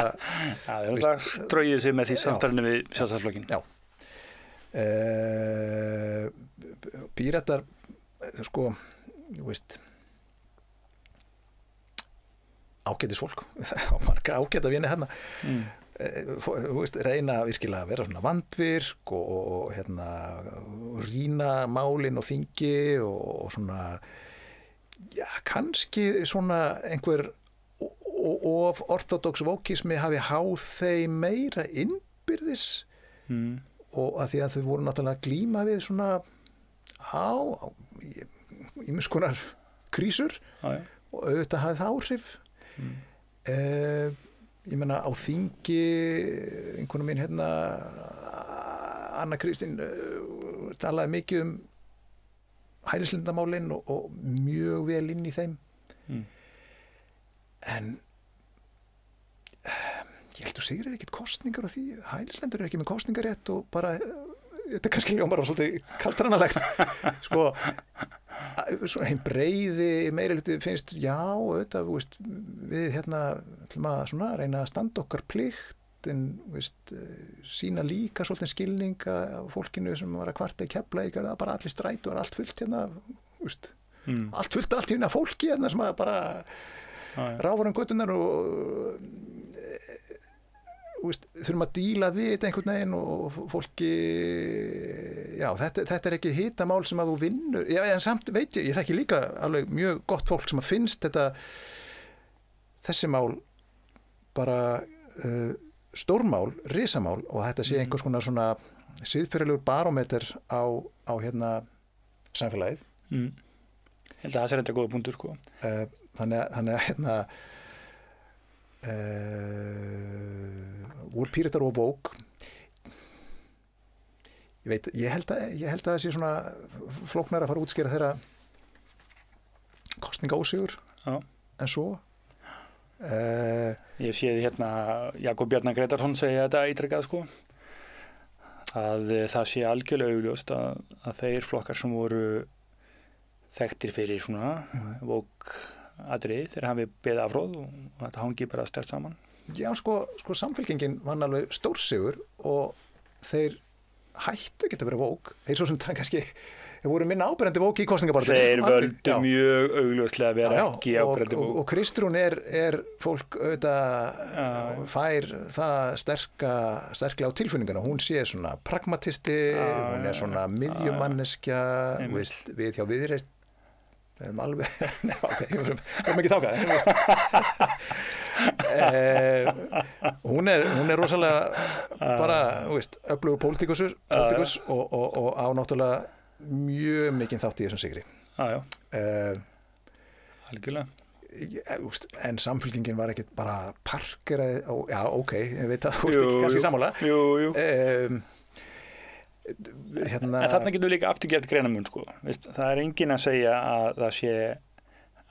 það strauðið sig með því samtalinu við Sjálfstæðisflokkinn. Já Píratar sko, þú veist ágætis fólk marga ágæta vini hérna þú veist, reyna virkilega að vera svona vandvirk og rýna málin og þingi og svona já, kannski svona einhver of orthodox vókismi hafi háð þeim meira innbyrðis og að því að þau voru náttúrulega að glíma við svona ýmiss konar krísur og auðvitað hafði það áhrif ég meina á þingi einhvern mín Anna Kristín talaði mikið hælisleitendamálin og mjög vel inn í þeim en ég held að Sigrid ekkert kosningar á því, hælislendur ekki með kosningarétt og bara, þetta kannski ljómar á svolítið kaldranalegt sko svona hinn breiði meirihluti finnst, já, auðvitað við svona reyna að standa okkar plikt en sína líka svolítið skilning af fólkinu sem var að kvarta í Keflavík, það bara allir strætó og allt fullt allt fullt allt í hérna fólki sem að bara ráfur göttunar og þurfum að díla við þetta einhvern veginn og fólki já, þetta ekki hitamál sem að þú vinnur já, en samt veit ég þekki líka alveg mjög gott fólk sem að finnst þessi mál bara stórmál, risamál og þetta sé einhvers konar svona siðferðilegur barómeter á samfélagið Ég held að það sé þetta góða punktur sko þannig að voru Píratar og vók ég held að það sé svona flóknar að fara að útskýra þeirra kosningaósigur en svo ég séði Jakob Bjarnar Gretarsson segja þetta ítrekkað sko að það sé algjörlega augljóst að þeir flokkar sem voru þekktir fyrir svona vók atriði þeir hafi beðið afróð og þetta hangi bara sterkt saman. Já, sko samfylkingin vann alveg stórsigur og þeir hættu ekki að vera vók. Þeir svo sem það kannski þeir voru minna áberandi vók í kosningabaráttunni. Þeir völdu mjög augljóslega að vera ekki áberandi vók. Og Kristrún er fólk auðvitað fær það sterklega á tilfinninguna. Hún sé svona pragmatisti, hún er svona miðjumanneskja, við hjá Viðreisn alveg, ok, við erum ekki þákað hún er rosalega bara, þú veist, öflugur pólitíkus og á náttúrulega mjög mikinn þátt í þessum sigri. Algjörlega. En samfylkingin var ekkert bara parkeraði, já, ok, ég veit að þú ert ekki kannski sammála. Jú. En þarna getur líka aftur gert greinamun, sko. Veist, það er enginn að segja að það sé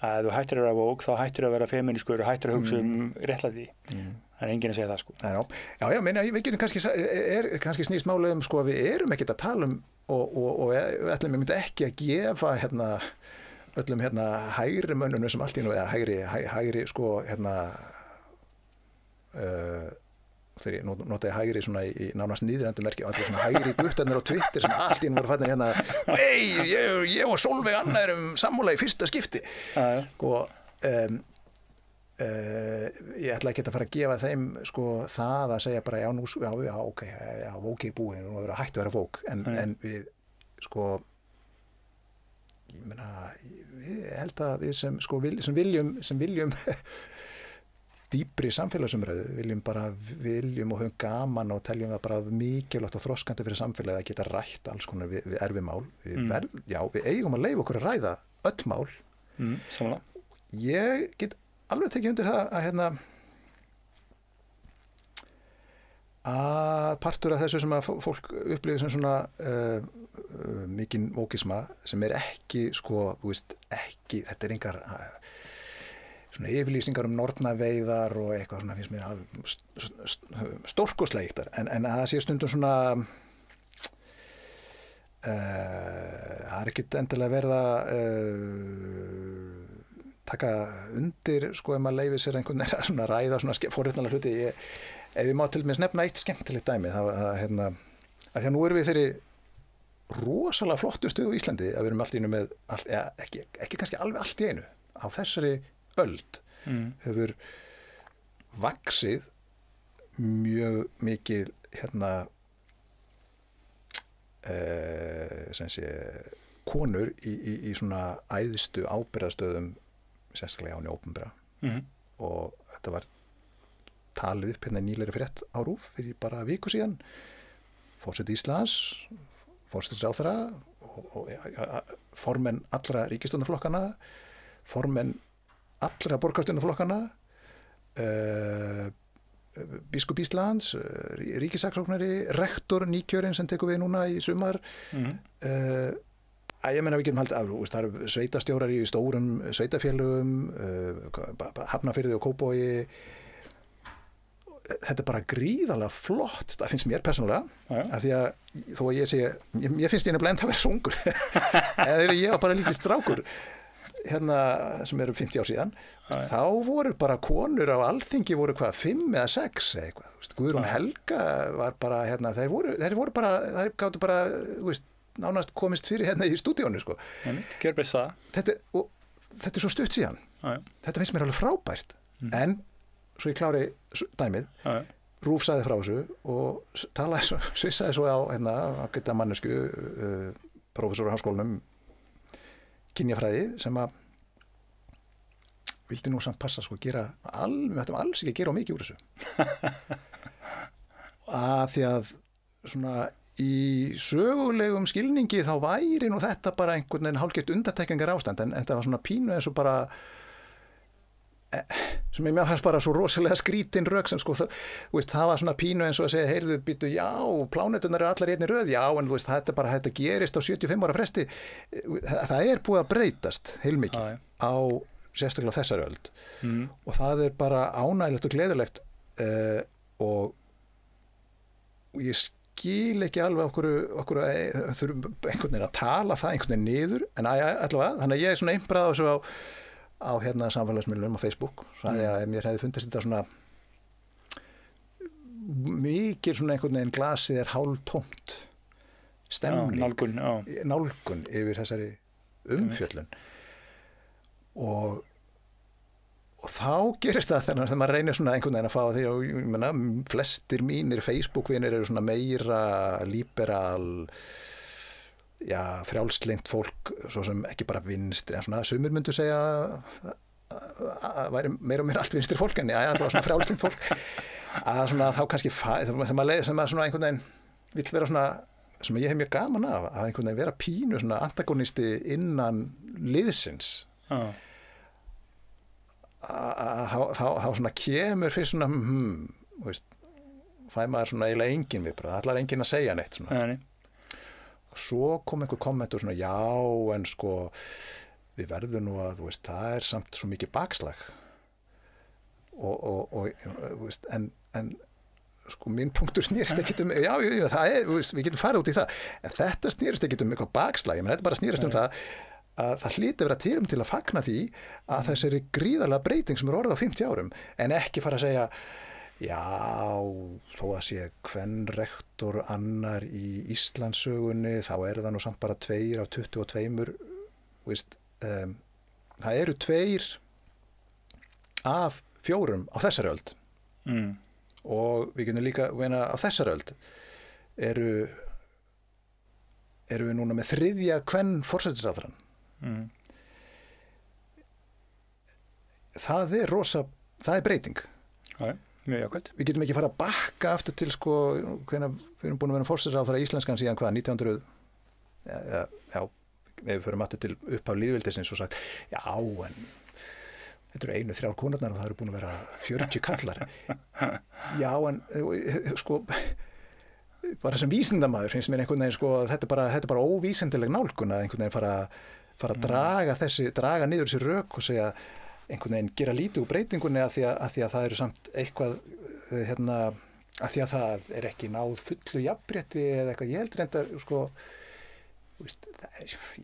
að þú hættir að vera woke, þá hættir að vera feminískur og hættir að hugsa réttlæti. Það er enginn að segja það, sko. Já, meina, við getum kannski snýst málið sko, að við erum ekkert að tala og við ætlum ég myndi ekki að gefa öllum hægri mönnunum sem allt í nú, eða hægri sko, þegar ég notaði hægri svona í nánast niðurandi merki og allir svona hægri guttarnir á Twitter sem allt í nú voru fættir ég og Sólveig Anna erum sammála í fyrsta skipti og ég ætla ekki að fara að gefa þeim sko það að segja bara ok, búið, nú verður að hætti að vera vók en við sko ég meina, ég held að við sem viljum dýpri samfélagsumræðu, viljum og höfum gaman og teljum það bara mikilvægt og þroskandi fyrir samfélagið að geta rætt alls konar við erfið mál. Við eigum að leyfa okkur að ræða öll mál. Samanlega. Ég get alveg tekið undir það að partur af þessu sem að fólk upplifir sem svona mikinn vókisma sem er ekki, sko, þú veist, ekki, þetta er engar svona yfirlýsingar nornaveiðar og eitthvað svona finnst mér stórkostlega en að það sé stundum svona það er ekkit endilega verða taka undir sko ef maður leyfir sér einhvern veginn að svona ræða svona forréttnalega hluti ef ég má til með nefna eitt skemmtilegt dæmi að því að nú erum við þeirri rosalega flottu stöðu í Íslandi að við erum allt í einu með ekki kannski alveg allt í einu á þessari öld hefur vaxið mjög mikil sem sé konur í svona æðstu ábyrgðarstöðum sérstaklega á hinu opinbera og þetta var talið upp nýlegri frétt á RÚV fyrir bara viku síðan forseti Íslands forsætisráðherra og formenn allra ríkisstjórnarflokkana formenn allra borgarstjórnarflokkana biskup Íslands ríkissaksóknari, rektor nýkjörinn sem tekur við núna í sumar ég meina við getum haldið það eru sveitastjórar í stórum sveitafélögum Hafnarfirði og Kópavogi þetta er bara gríðarlega flott það finnst mér persónulega af því að þó að ég segi mér finnst ég nefnilega enda að vera svo ungur eða þegar ég var bara lítið strákur sem eru 50 ár síðan þá voru bara konur á Alþingi voru 5 eða 6 eða eitthvað Guðrún Helga var bara þeir voru bara þær gátu bara nánast komist fyrir í stúdíónu sko. Þetta er svo stutt síðan þetta finnst mér alveg frábært en svo ég klári dæmið RÚV sagði frá þessu og svissaði svo á ágæta mannesku prófessor á háskólanum kynjafræði sem að vildi nú samt passa sko við ættum alls ekki að gera mikið úr þessu að því að svona í sögulegum skilningi þá væri nú þetta bara einhvern veginn hálfgert undantekningar ástand en þetta var svona pínu eins og bara sem ég með fannst bara svo rosalega skrítin rök sem sko það var svona pínu eins og að segja heyrðu býtu já, plánetunar eru allar í einni röð já en þetta gerist á 75 ára fresti það er búið að breytast heilmikið á sérstaklega þessari öld og það er bara ánægilegt og gleðilegt og ég skil ekki alveg okkur þurfum einhvern veginn að tala það einhvern veginn niður en allavega þannig að ég er svona einbrað á þessu á samfélagsmiðlum á Facebook sagði að ef mér hefði fundist þetta svona mikil svona einhvern veginn glasið er hálftómt stemning nálgun yfir þessari umfjöllun og þá gerist það þegar maður reynir svona einhvern veginn að fá því og ég meina flestir mínir Facebook-vinir eru svona meira liberal frjálslynt fólk svo sem ekki bara vinstri en svona sumir myndu segja væri meira og meira allt vinstri fólk en allavega svona frjálslynt fólk að svona þá kannski þegar maður leiði sem að svona einhvern veginn vill vera svona sem ég hef mjög gaman af að einhvern veginn vera pínu svona antagonisti innan liðsins þá svona kemur fyrir svona veist, fæ maður svona eiginlega engin viðbrögð, það ætlar engin að segja neitt svona. Og svo kom einhver kommentur svona já en sko við verðum nú að veist, það samt svo mikið bakslag og veist, en sko minn punktur snýrst ekkit já, það veist, við getum farið út í það en þetta snýrst ekkit eitthvað bakslag menn þetta bara snýrst það að það hlýti að vera tilum til að fagna því að þessari gríðarlega breyting sem orðið á 50 árum en ekki fara að segja já, þó að sé kvenrektor annar í Íslandssögunni þá það nú samt bara 2 af 22 veist, það eru 2 af 4 á þessari öld og við getum líka veina á þessari öld eru við núna með 3. kven forsætisráðherrann það er breyting mjög jákvæmt við getum ekki fara að bakka aftur til sko hvenær við erum búin að vera forsætisráðherra íslenskan síðan hvað 1900 já við förum aftur til upphaf lýðveldisins og sagt já en þetta eru 1-3 konurnar og það eru búin að vera 40 kallar já en sko bara sem vísindamaður finnst mér einhvern veginn sko þetta er bara óvísindileg nálgun að einhvern veginn fara að draga niður þessi rök og segja einhvern veginn gera lítið úr breytingunni af því að það eru samt eitthvað af því að það er ekki náð fullu jafnrétti eða eitthvað ég held reyndar sko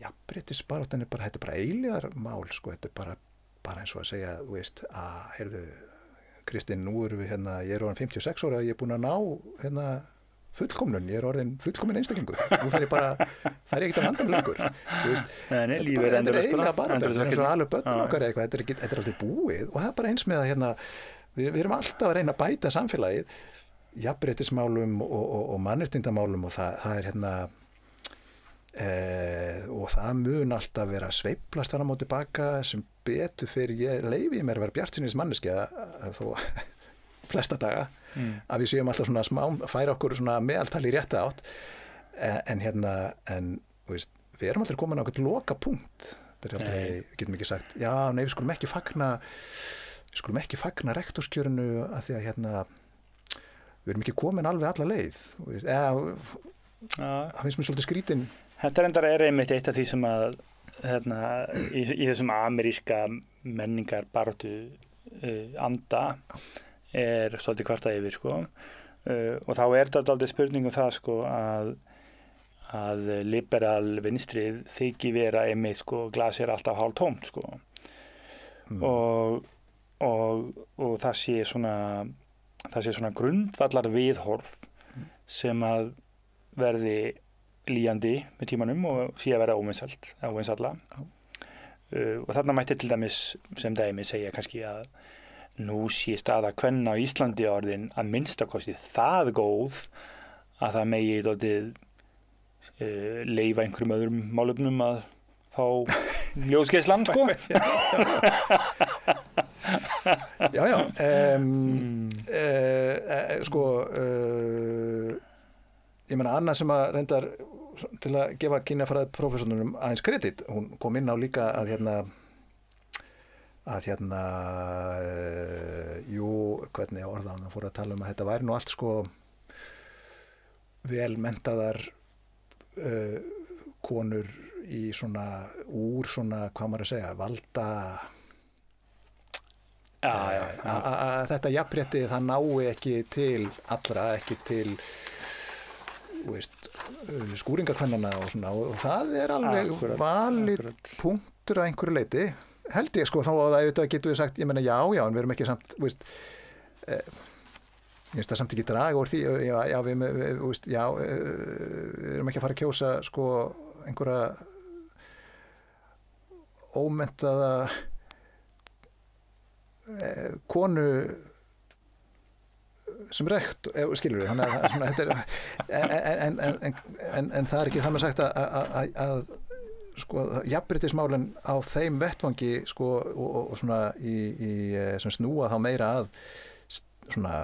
jafnréttisbaráttan þetta er bara eilíðarmál sko þetta er bara eins og að segja þú veist að heyrðu Kristinn nú erum við ég er orðin 56 ára ég er búin að ná fullkomnun, ég er orðin fullkomin einstaklingur nú það er ekkert að vandam lengur þetta er eiginlega bara þetta er eins og alveg börnum okkar eitthvað þetta er aldrei búið og það er bara eins með að við erum alltaf að reyna að bæta samfélagið jafnréttismálum og mannréttindamálum og það er og það mun alltaf vera að sveiflast fram og tilbaka sem betur fyrir ég leyfi mér að vera bjartsýnis manneskja þó flesta daga að við séum alltaf svona færa okkur svona meðaltali í rétta átt en veist, við erum aldrei komin á eitthvað loka punkt þetta er aldrei, við getum ekki sagt já, nei, við skulum ekki fagna rektorskjörinu að því að við erum ekki komin alveg alla leið það finnst mér svolítið skrítin Þetta er einmitt eitt af því sem að í þessum ameríska menningar baráttu anda er svolítið kvartað yfir sko og þá er þetta aldrei spurning það sko að liberal vinstrið þykir vera einmitt sko glas alltaf hálftómt sko og það sé svona grundvallar viðhorf sem að verði líjandi með tímanum og sé að vera óvinsalla og þarna mætti til dæmis sem dæmi segja kannski að nú sé staða kvenna á Íslandi orðin að minnstakosti það góð að það megi dálítið leyfa einhverjum öðrum málefnum að fá ljósgeislan sko Já sko ég meina annað sem að reyndar til að gefa kynjafræði prófessornum aðeins kredit, hún kom inn á líka að hvernig orða hann fór að tala að þetta væri nú allt sko vel menntaðar konur í svona úr svona, hvað maður að segja, valda að þetta jafnrétti það nái ekki til allra, ekki til skúringakvennana og svona og það er alveg valið punktur að einhverju leyti held ég sko þá að það getur við sagt ég meina já en við erum ekki samt ég finnst það samt ekki draga úr því við erum ekki að fara að kjósa sko einhverja ómenntaða konu sem rekt, skilur við þannig að þetta er en það er ekki það með sagt að sko, jafnréttismálin á þeim vettvangi sko, og svona sem snúa þá meira að svona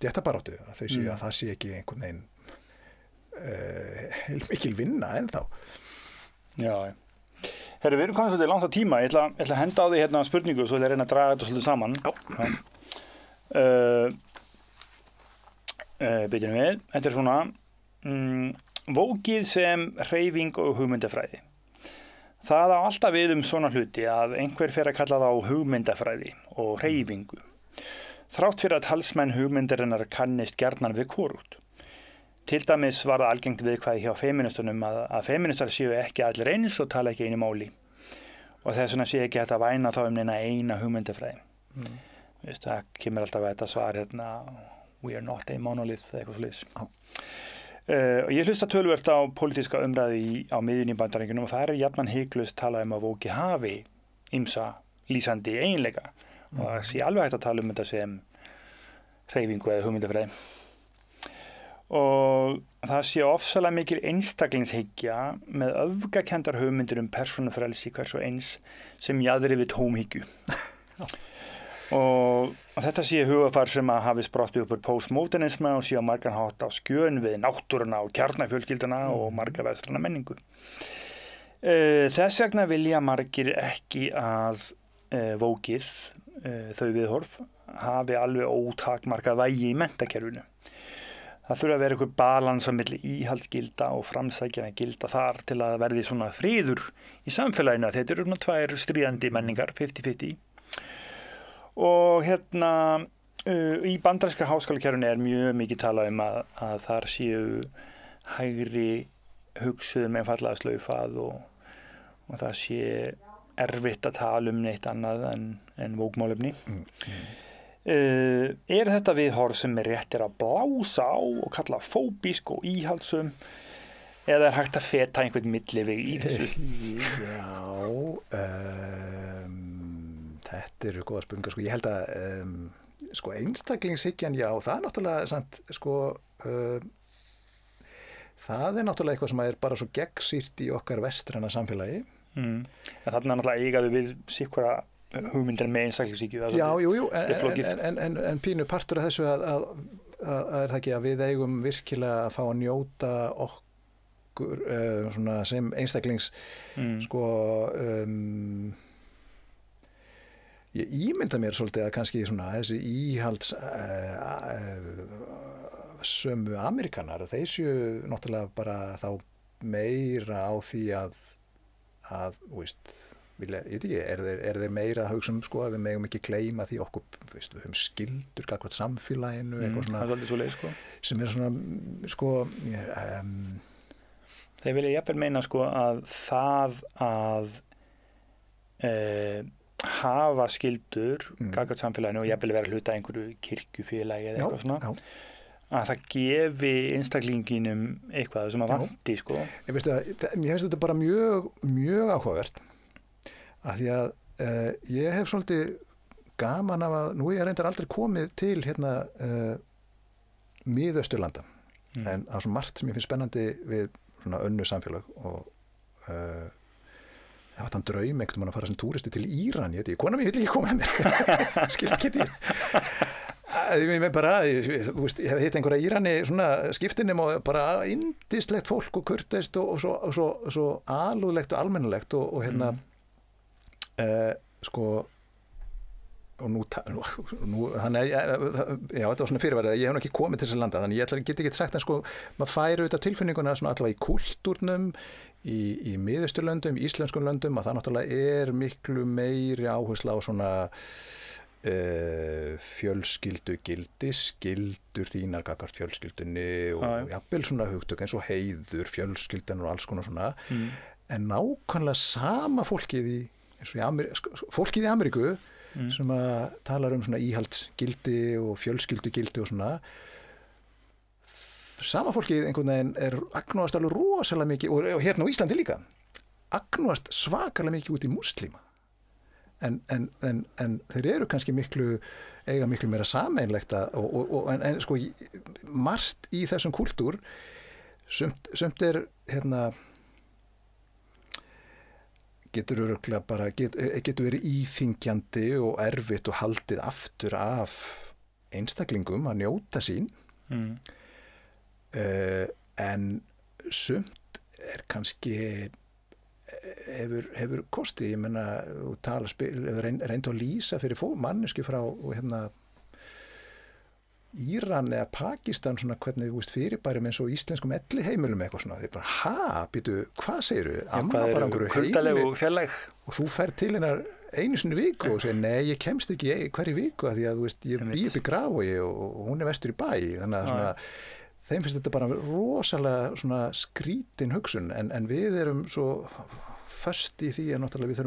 stéttabaráttu að það sé ekki einhvern veginn heilmikil vinna ennþá. Já, herru, við erum komið svolítið langt á tíma. Ég ætla að henda á því hérna spurningu svo ég reyna að draga þetta svolítið saman. Byrjum við. Þetta svona vókið sem hreyfing og hugmyndafræði. Það á alltaf við svona hluti að einhver fer að kalla það á hugmyndafræði og hreyfingu. Þrátt fyrir að talsmenn hugmyndarinnar kannist gjarnan við hvorugt. Til dæmis var það algengt viðkvæði hjá feministunum að feministar séu ekki allir eins og tala ekki einu máli. Og þess vegna sé ekki hægt að væna þá neina eina hugmyndafræði. Veist, það kemur alltaf að þetta svar hérna, we are not a monolith, eitthvað slíðis. Og ég hlusta töluvert á pólitíska umræðu á miðjunni í Bandaríkjunum og það jafnan hiklaust talað að vóki hafi ýmsa lýsandi eiginleika. Og það sé alveg hægt að tala þetta sem hreyfingu eða hugmyndafræði. Og það sé ofsalega mikil einstaklingshyggja með öfgakendar hugmyndir persónufrelsi hvers og eins sem jaðri við tómhyggju. Og þetta sé hugafar sem að hafi sprottið upp úr postmodernisma og sé á margan hátt á skjön við náttúruna og kjarnafjölskylduna og marga vestrana menningu. Þess vegna vilja margir ekki að vókið, þau viðhorf, hafi alveg ótakmarkað vægi í menntakerfinu. Það þurfa að vera einhver balans á milli íhaldsgilda og framsækjana gilda þar til að verði svona friður í samfélaginu. Þetta eru svona tvær stríðandi menningar, 50-50. Og hérna í bandaríska háskólakerfinu mjög mikið talað að þar séu hægri hugsuðum einfallega slaufað og það sé erfitt að tala neitt annað en vókmálefni. Þetta viðhorf sem rétt að blása á og kalla fóbísk og íhaldsum eða hægt að feta einhvern milliveg í þessu? Já, þetta eru góða spurningar. Sko, ég held að sko, einstaklingshyggjan, já, það náttúrulega samt, sko, það náttúrulega eitthvað sem bara svo gegnsýrt í okkar vestræna samfélagi. Þarna náttúrulega eigaðu við sikkura hugmyndir með einstaklingshyggju. Já, jú, en pínu partur af þessu að það ekki að við eigum virkilega að fá að njóta okkur svona sem einstaklings sko ég ímynda mér svolítið að kannski svona þessi íhalds sömu Amerikanar, þeir séu náttúrulega bara þá meira á því að veist ég veit ekki, er þeir meira að hugsa sko að við megum ekki gleyma því okkur, veist, við höfum skildur gagnvart samfélaginu, eitthvað svona sko. sem svona sko þeir vilja jafnvel meina sko að það að hafa skildur gagnvart samfélaginu og jafnvel vera hluta einhverju kirkjufélagi eða eitthvað svona að það gefi einstaklinginum eitthvað sem að vanti sko. Ég finnst þetta bara mjög áhugavert af því að ég hef svolítið gaman af að nú ég reyndar aldrei komið til hérna Miðausturlanda en það svo margt sem ég finnst spennandi við svona önnu samfélag og ég haft hann draum einhvern veginn að fara sem túristi til Íran, ég veit ekki, kona mér vill ekki koma með mér skil ekki til ég hef hitt einhverja Írani svona skiptinum og bara yndislegt fólk og kurteist og svo alúðlegt og almennilegt og hérna sko og nú þannig já, þetta var svona fyrirværi ég hef ekki komið til þessi landa þannig ég get ekki sagt en sko maður færi auðvitað tilfinninguna svona allavega í kultúrnum í Miðausturlöndum, íslenskum löndum að það náttúrulega miklu meiri áhersla á svona fjölskyldugildi skildur þínar gagnvart fjölskyldunni og jafnvel svona hugtök eins og heiður, fjölskyldan og alls konar svona en nákvæmlega sama fólkið fólkið í Ameríku sem að talar um svona íhaldsgildi og fjölskyldugildi og svona sama fólkið einhvern veginn agnúast alveg rosalega mikið og hérna á Íslandi líka agnúast svakalega mikið út í múslima en þeir eru kannski eiga miklu meira sameinlegt en sko margt í þessum kultúr sumt hérna getur örugglega bara getur verið íþyngjandi og erfitt og haldið aftur af einstaklingum að njóta sín en sumt kannski hefur kosti, ég menna reyndu að lýsa fyrir mannesku frá Íran eða Pakistan svona hvernig fyrirbærum eins og íslenskum elliheimilum eitthvað svona, þeir bara, býtu, hvað segirðu? Amma bara einhverju kuldalegu fjarlæg og þú fer til hennar einu sinni viku og segir, nei, ég kemst ekki hverju viku af því að, ég bý upp í Grafovogi og hún vestur í bæ, þannig að svona, þeim finnst þetta bara rosalega svona skrítin hugsun, en við erum svo föst í því að náttúrulega við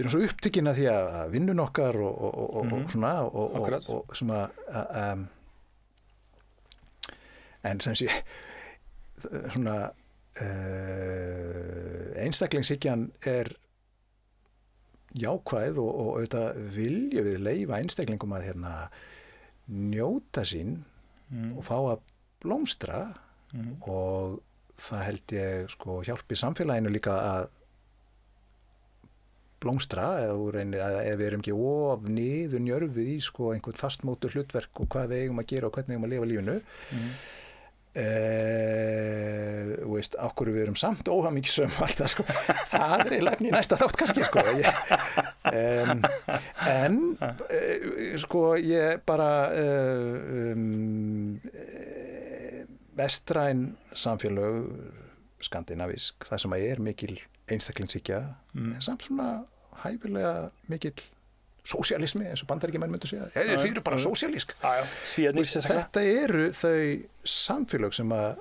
erum svo upptekin að því að vinnun okkar og svona og svona en sem sé svona einstaklingshyggjan jákvæð og auðvitað vilja við leyfa einstaklingum að njóta sín og fá að blómstra og það held ég sko hjálpi samfélaginu líka að blómstra ef við erum ekki of niður njörfuð í sko einhvern fastmótur hlutverk og hvað við eigum að gera og hvernig við eigum að lifa lífinu okkur við erum samt óhamingjusöm alltaf sko það eiginlega í næsta þátt kannski sko en sko ég bara vestræn samfélög skandinavísk, það sem mikil einstaklingshyggja en samt svona hæfilega mikill sósíalismi eins og Bandaríkjamenn myndu segja þið eru bara sósíalísk þetta eru þau samfélög sem að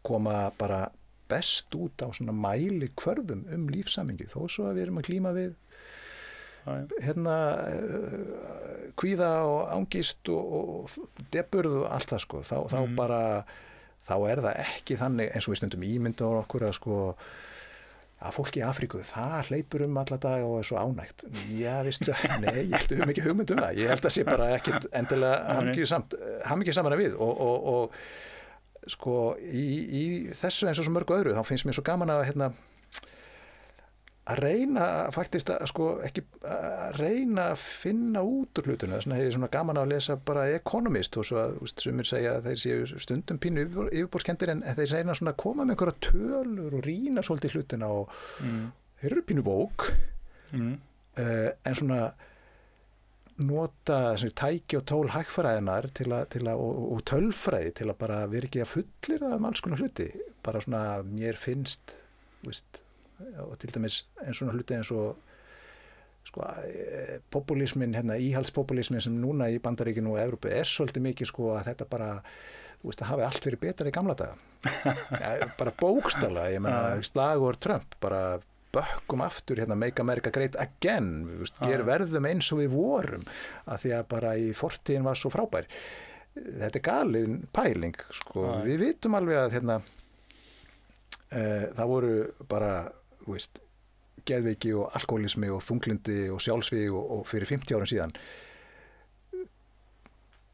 koma bara best út á svona mæli kvörðum lífshamingju þó svo að við erum að glíma við kvíða og angist og deburð og allt það sko þá bara þá það ekki þannig eins og við stundum ímyndum okkur að sko að fólk í Afríku, það hleypur alla daga og svo ánægt. Já, veistu, nei, ég held ekki hugmynd það. Ég held að sé bara ekkit endilega hamingju saman við og sko í þessu eins og svo mörgu öðru, þá finnst mér svo gaman að að reyna faktist að sko ekki að reyna að finna út úr hlutuna, þess vegna hef ég svona gaman að lesa bara Economist og svo að sumir segja að þeir séu stundum pínu yfirborðskenndir en þeir segja svona að koma með einhverja tölur og rýna svolítið hlutina og þeir eru pínu vók en svona nota tæki og tól hagfræðinar til að og tölfræði til að bara vera ekki að fullir það alls konar hluti, bara svona mér finnst, veist og til dæmis eins og hluti eins og sko popúlismin íhaldspopúlismin sem núna í Bandaríkinu og Evrópu svolítið mikið sko að þetta bara þú veist að hafi allt verið betra í gamla daga bara bókstaflega, ég meina slagorð Trump bara bökkum aftur Make America Great Again verðum eins og við vorum að því að bara í fortíðin var svo frábær þetta galin pæling sko, við vitum alveg að það voru bara þú veist, geðveiki og alkoholismi og þunglindi og sjálfsvíg og fyrir 50 árum síðan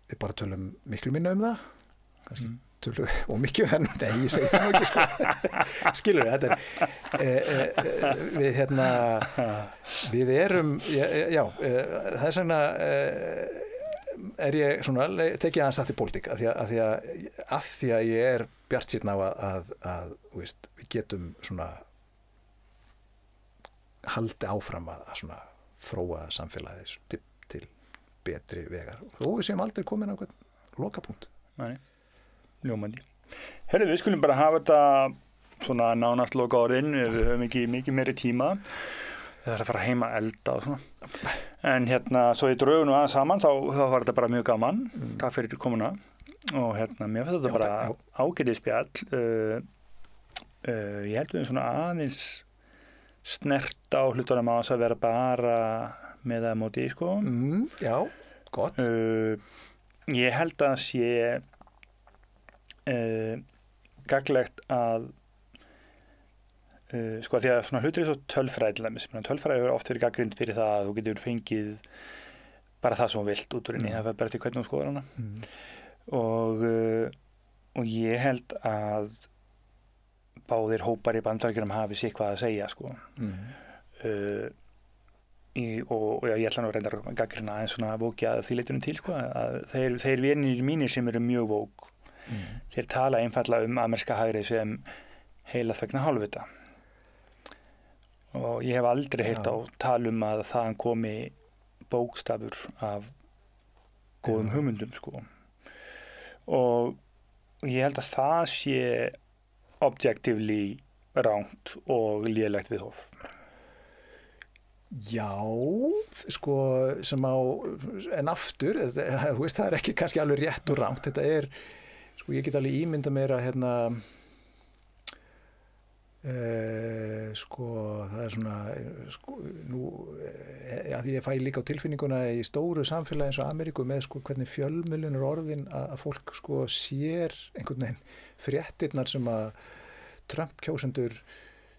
við bara tölum miklu minna það kannski tölum og mikið nei, ég segi það nú ekki sko skilur þetta við við erum já þess vegna ég svona tekið aðeins aftur pólitík af því að ég er bjartsýnn á að við getum svona haldi áfram að svona þróa samfélagið til betri vegar og við séum aldrei komin á hvern lokapunkt. Nei, ljómandi. Herðu, við skulum bara hafa þetta svona nánast loka orðin, við höfum ekki mikið meiri tíma það að fara heima að elda og svona en svo í draugunum aðeins saman þá var þetta bara mjög gaman takk fyrir komuna og mér finnst þetta bara ágætið spjall ég held við svona aðeins snert á hlutunum á þess að vera bara með það móti sko já, gott ég held að sé gagnlegt að sko því að svona hlutir er svo tölfræði tölfræði hefur oft verið gagnrýnd fyrir það að þú getur fengið bara það sem þú vilt út úr inni það fer bara til hvernig þú skoðar hana og ég held að báðir hópar í Bandaríkjunum hafi sér hvað að segja sko. Og ég ætla nú að reynda að gaggrina aðeins svona vóki að því leitunum til sko, að þeir vinir mínir sem eru mjög vók þeir tala einfallega amerska hægrið sem heila þvegna hálfvita og ég hef aldrei heyrt á talum að þaðan komi bókstafur af góðum hugmyndum sko. Og ég held að það sé objectively rangt og lélegt viðhorf. Já, sko, en aftur, þú veist, það ekki kannski alveg rétt og rangt, þetta sko, ég get alveg ímynda mér að, sko, það svona, sko, nú, því ég fæ líka á tilfinninguna í stóru samfélagi eins og Ameríku með, sko, hvernig fjölmiðlun orðin að fólk, sko, sér einhvern veginn fréttirnar sem að Trump-kjósendur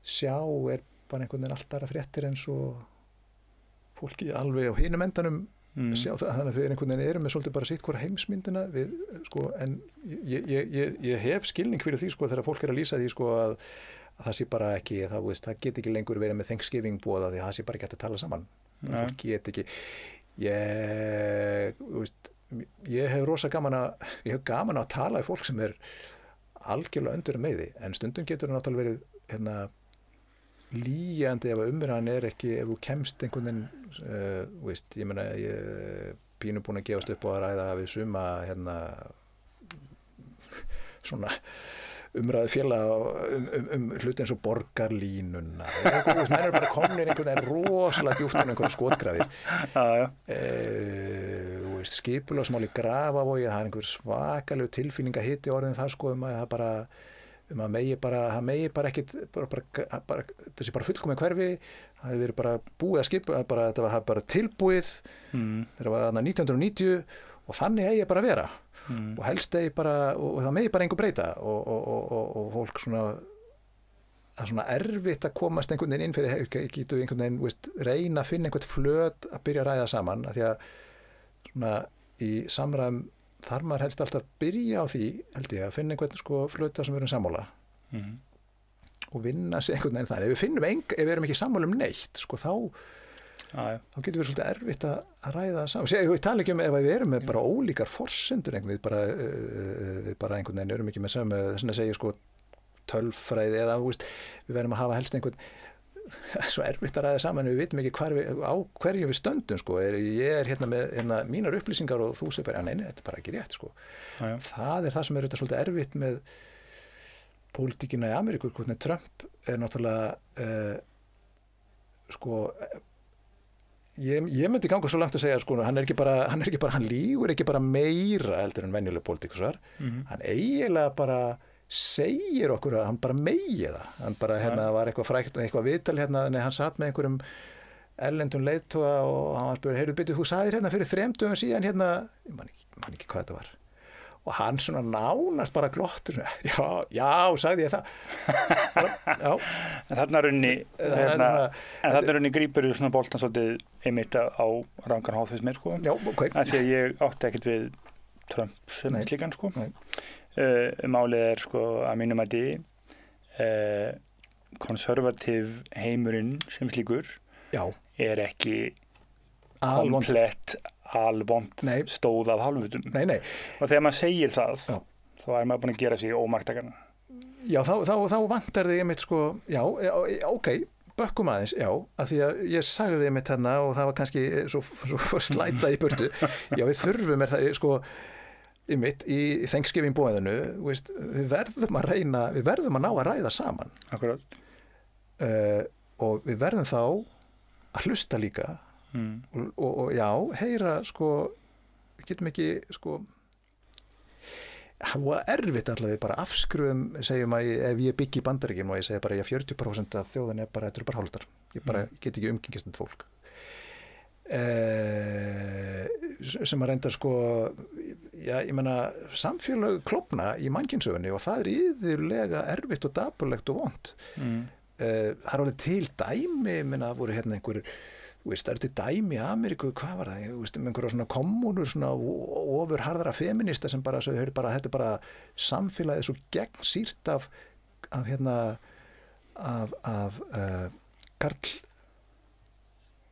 sjá bara einhvern veginn allt aðra fréttir eins og fólki alveg á hinum endanum sjá það, þannig að þau einhvern veginn eru með svolítið bara sitt hvora heimsmyndina sko, en ég hef skilning fyrir því sko þegar fólk að lýsa því sko að það sé bara ekki, það get ekki lengur verið með Thanksgiving boða því að það sé bara ekki hægt að tala saman fólk get ekki ég hef rosa gaman að tala í fólk sem algjörlega undir með því, en stundum getur það náttúrulega verið lýjandi ef umræðan ekki, ef þú kemst einhvern veginn, ég meina ég pínu búin að gefast upp og að ræða við suma svona umræðu félag hluti eins og borgarlínuna menn eru bara komnir einhvern veginn rosalega djúpt um einhverjum skotgrafir skipulagsmál í Grafavogi, það einhver svakalegu tilfinningahitti orðin það sko að það bara það megi bara ekkit þessi bara fullkomið hverfi það hefur verið bara búið að skipa þetta var bara tilbúið þegar var 1990 og þannig eigi bara að vera og helst eigi bara og það megi bara einhver breyta og fólk svona það svona erfitt að komast einhvern veginn inn fyrir getur einhvern veginn reyna að finna einhvern flöt að byrja að ræða saman af því að svona í samræðum þar maður helst alltaf byrja á því held ég að finna einhvern sko flöta sem við erum sammála og vinna sig einhvern veginn þannig ef við erum ekki sammála neitt sko þá getur við svolítið erfitt að ræða saman ég tala ekki ef við erum með bara ólíkar forsendur við bara einhvern veginn erum ekki með sömu þess að segja sko tölfræði eða við verðum að hafa helst einhvern svo erfitt að ræða saman við vitum ekki á hverju við stöndum sko. Ég hérna með mínar upplýsingar og þú segir bara, nei, þetta er bara ekki rétt sko. Það það sem þetta svolítið erfitt með pólitíkina í Ameríku, hvernig Trump náttúrulega sko ég myndi ganga svo langt að segja sko, hann lýgur ekki bara meira heldur en venjuleg pólitíkusar hann eiginlega bara segir okkur að hann bara megi það hann bara var eitthvað frækt eitthvað viðtal hann satt með einhverjum erlendum leiðtoga og hann var spurður heyrðu byrju þú sagðir fyrir 3 dögum síðan ég man ekki hvað þetta var og hann svona nánast bara glottur já, sagði ég það já en þarna raunni grípur þú svona boltan svolítið einmitt á rangan hátt fyrst mér sko já, okay. Af því að ég átti ekkert við Trump sem slíkan sko málið sko að mínum að konservativ heimurinn sem slíkur ekki komplett alvont stóð af hálfvitum og þegar maður segir það þá maður búin að gera sig ómarktakarna já þá vantar þig einmitt sko ok bökkum aðeins, af því að ég sagði einmitt hérna og það var kannski svo slætað í burtu við þurfum það sko einmitt í Thanksgiving bóðinu við verðum að ná að ræða saman akkurat og við verðum þá að hlusta líka og heyra sko við getum ekki sko það var erfitt allavega bara afskruðum segjum að ef ég byggi í Bandaríkjum og ég segi bara 40% af þjóðinni þetta eru bara hálftar ég get ekki umgengist þetta fólk sem að reynda sko ég meina samfélag klofna í mannkynssögunni og það iðurlega erfitt og dapurlegt og vont það alveg til dæmi minna voru einhver það til dæmi í Ameríku hvað var það einhverja svona kommunur svona ofurharðara feminista sem bara sögðu þetta bara samfélagið svo gegnsýrt af Karl,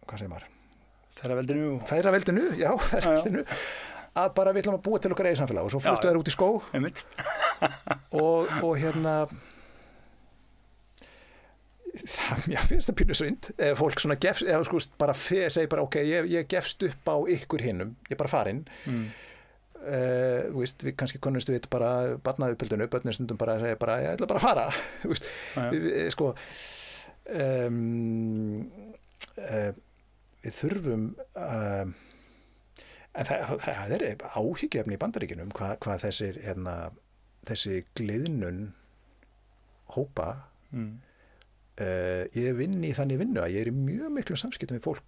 hvað segir maður? Feðraveldinu, já, feðraveldinu, að bara við ætlum að búa til okkar eigin samfélag og svo fluttu þær út í skó og mér finnst það pínu synd ef fólk svona gefst, eða sko bara segir bara ok, ég gefst upp á ykkur hinum, ég er bara farinn. Við kannski konnustu við bara barnauppbyldinu, börnin stundum bara segja bara, ég ætla bara að fara, við þurfum en það er áhyggjuefni í Bandaríkjunum hvað þessi gliðnun hópa ég vinn í þannig vinnu að ég er í mjög miklu samskiptum við fólk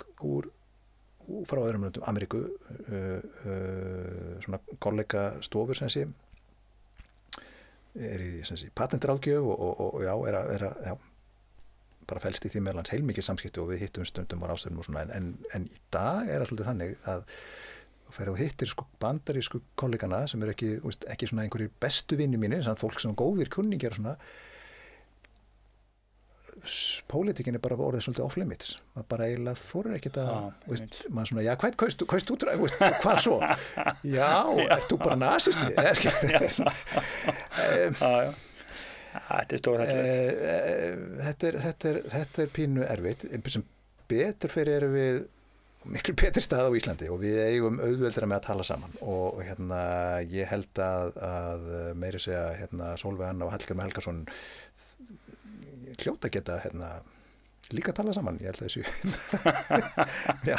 frá öðrum löndum, Ameríku svona kollegastofur sem sé er í patentráðgjöf og já, já bara felst í því meðlans heilmikið samskipti og við hittum stundum á ráðstöfunum og svona en í dag er það svolítið þannig að þú hittir bandarísku kollegana sem eru ekki svona einhverjir bestu vinni mínir, samt fólk sem góðir kunningjar og svona pólitíkin er bara orðið svolítið off limits, maður bara eiginlega þorir ekkert að maður svona, já, hvað kaust út, hvað svo? Já, ert þú bara nasisti? Þetta er stór þetta er pínu erfitt, sem betur fyrir erum við miklu betri stað á Íslandi og við eigum auðveldra með að tala saman og ég held að meiri segja Sólveig Anna og Hallgrímur Helgason hljóta geta líka að tala saman, ég held að þessu já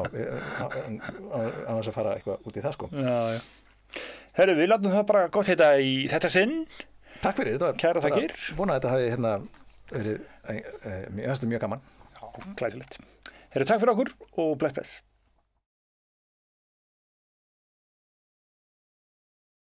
á þess að fara eitthvað út í það sko. Já. Herru, við látum það bara gott heita í þetta sinn. Takk fyrir, þetta var kæra þakkir. Vona að þetta hafi verið mjög gaman. Já, glæsilegt. Herru, takk fyrir okkur og bless.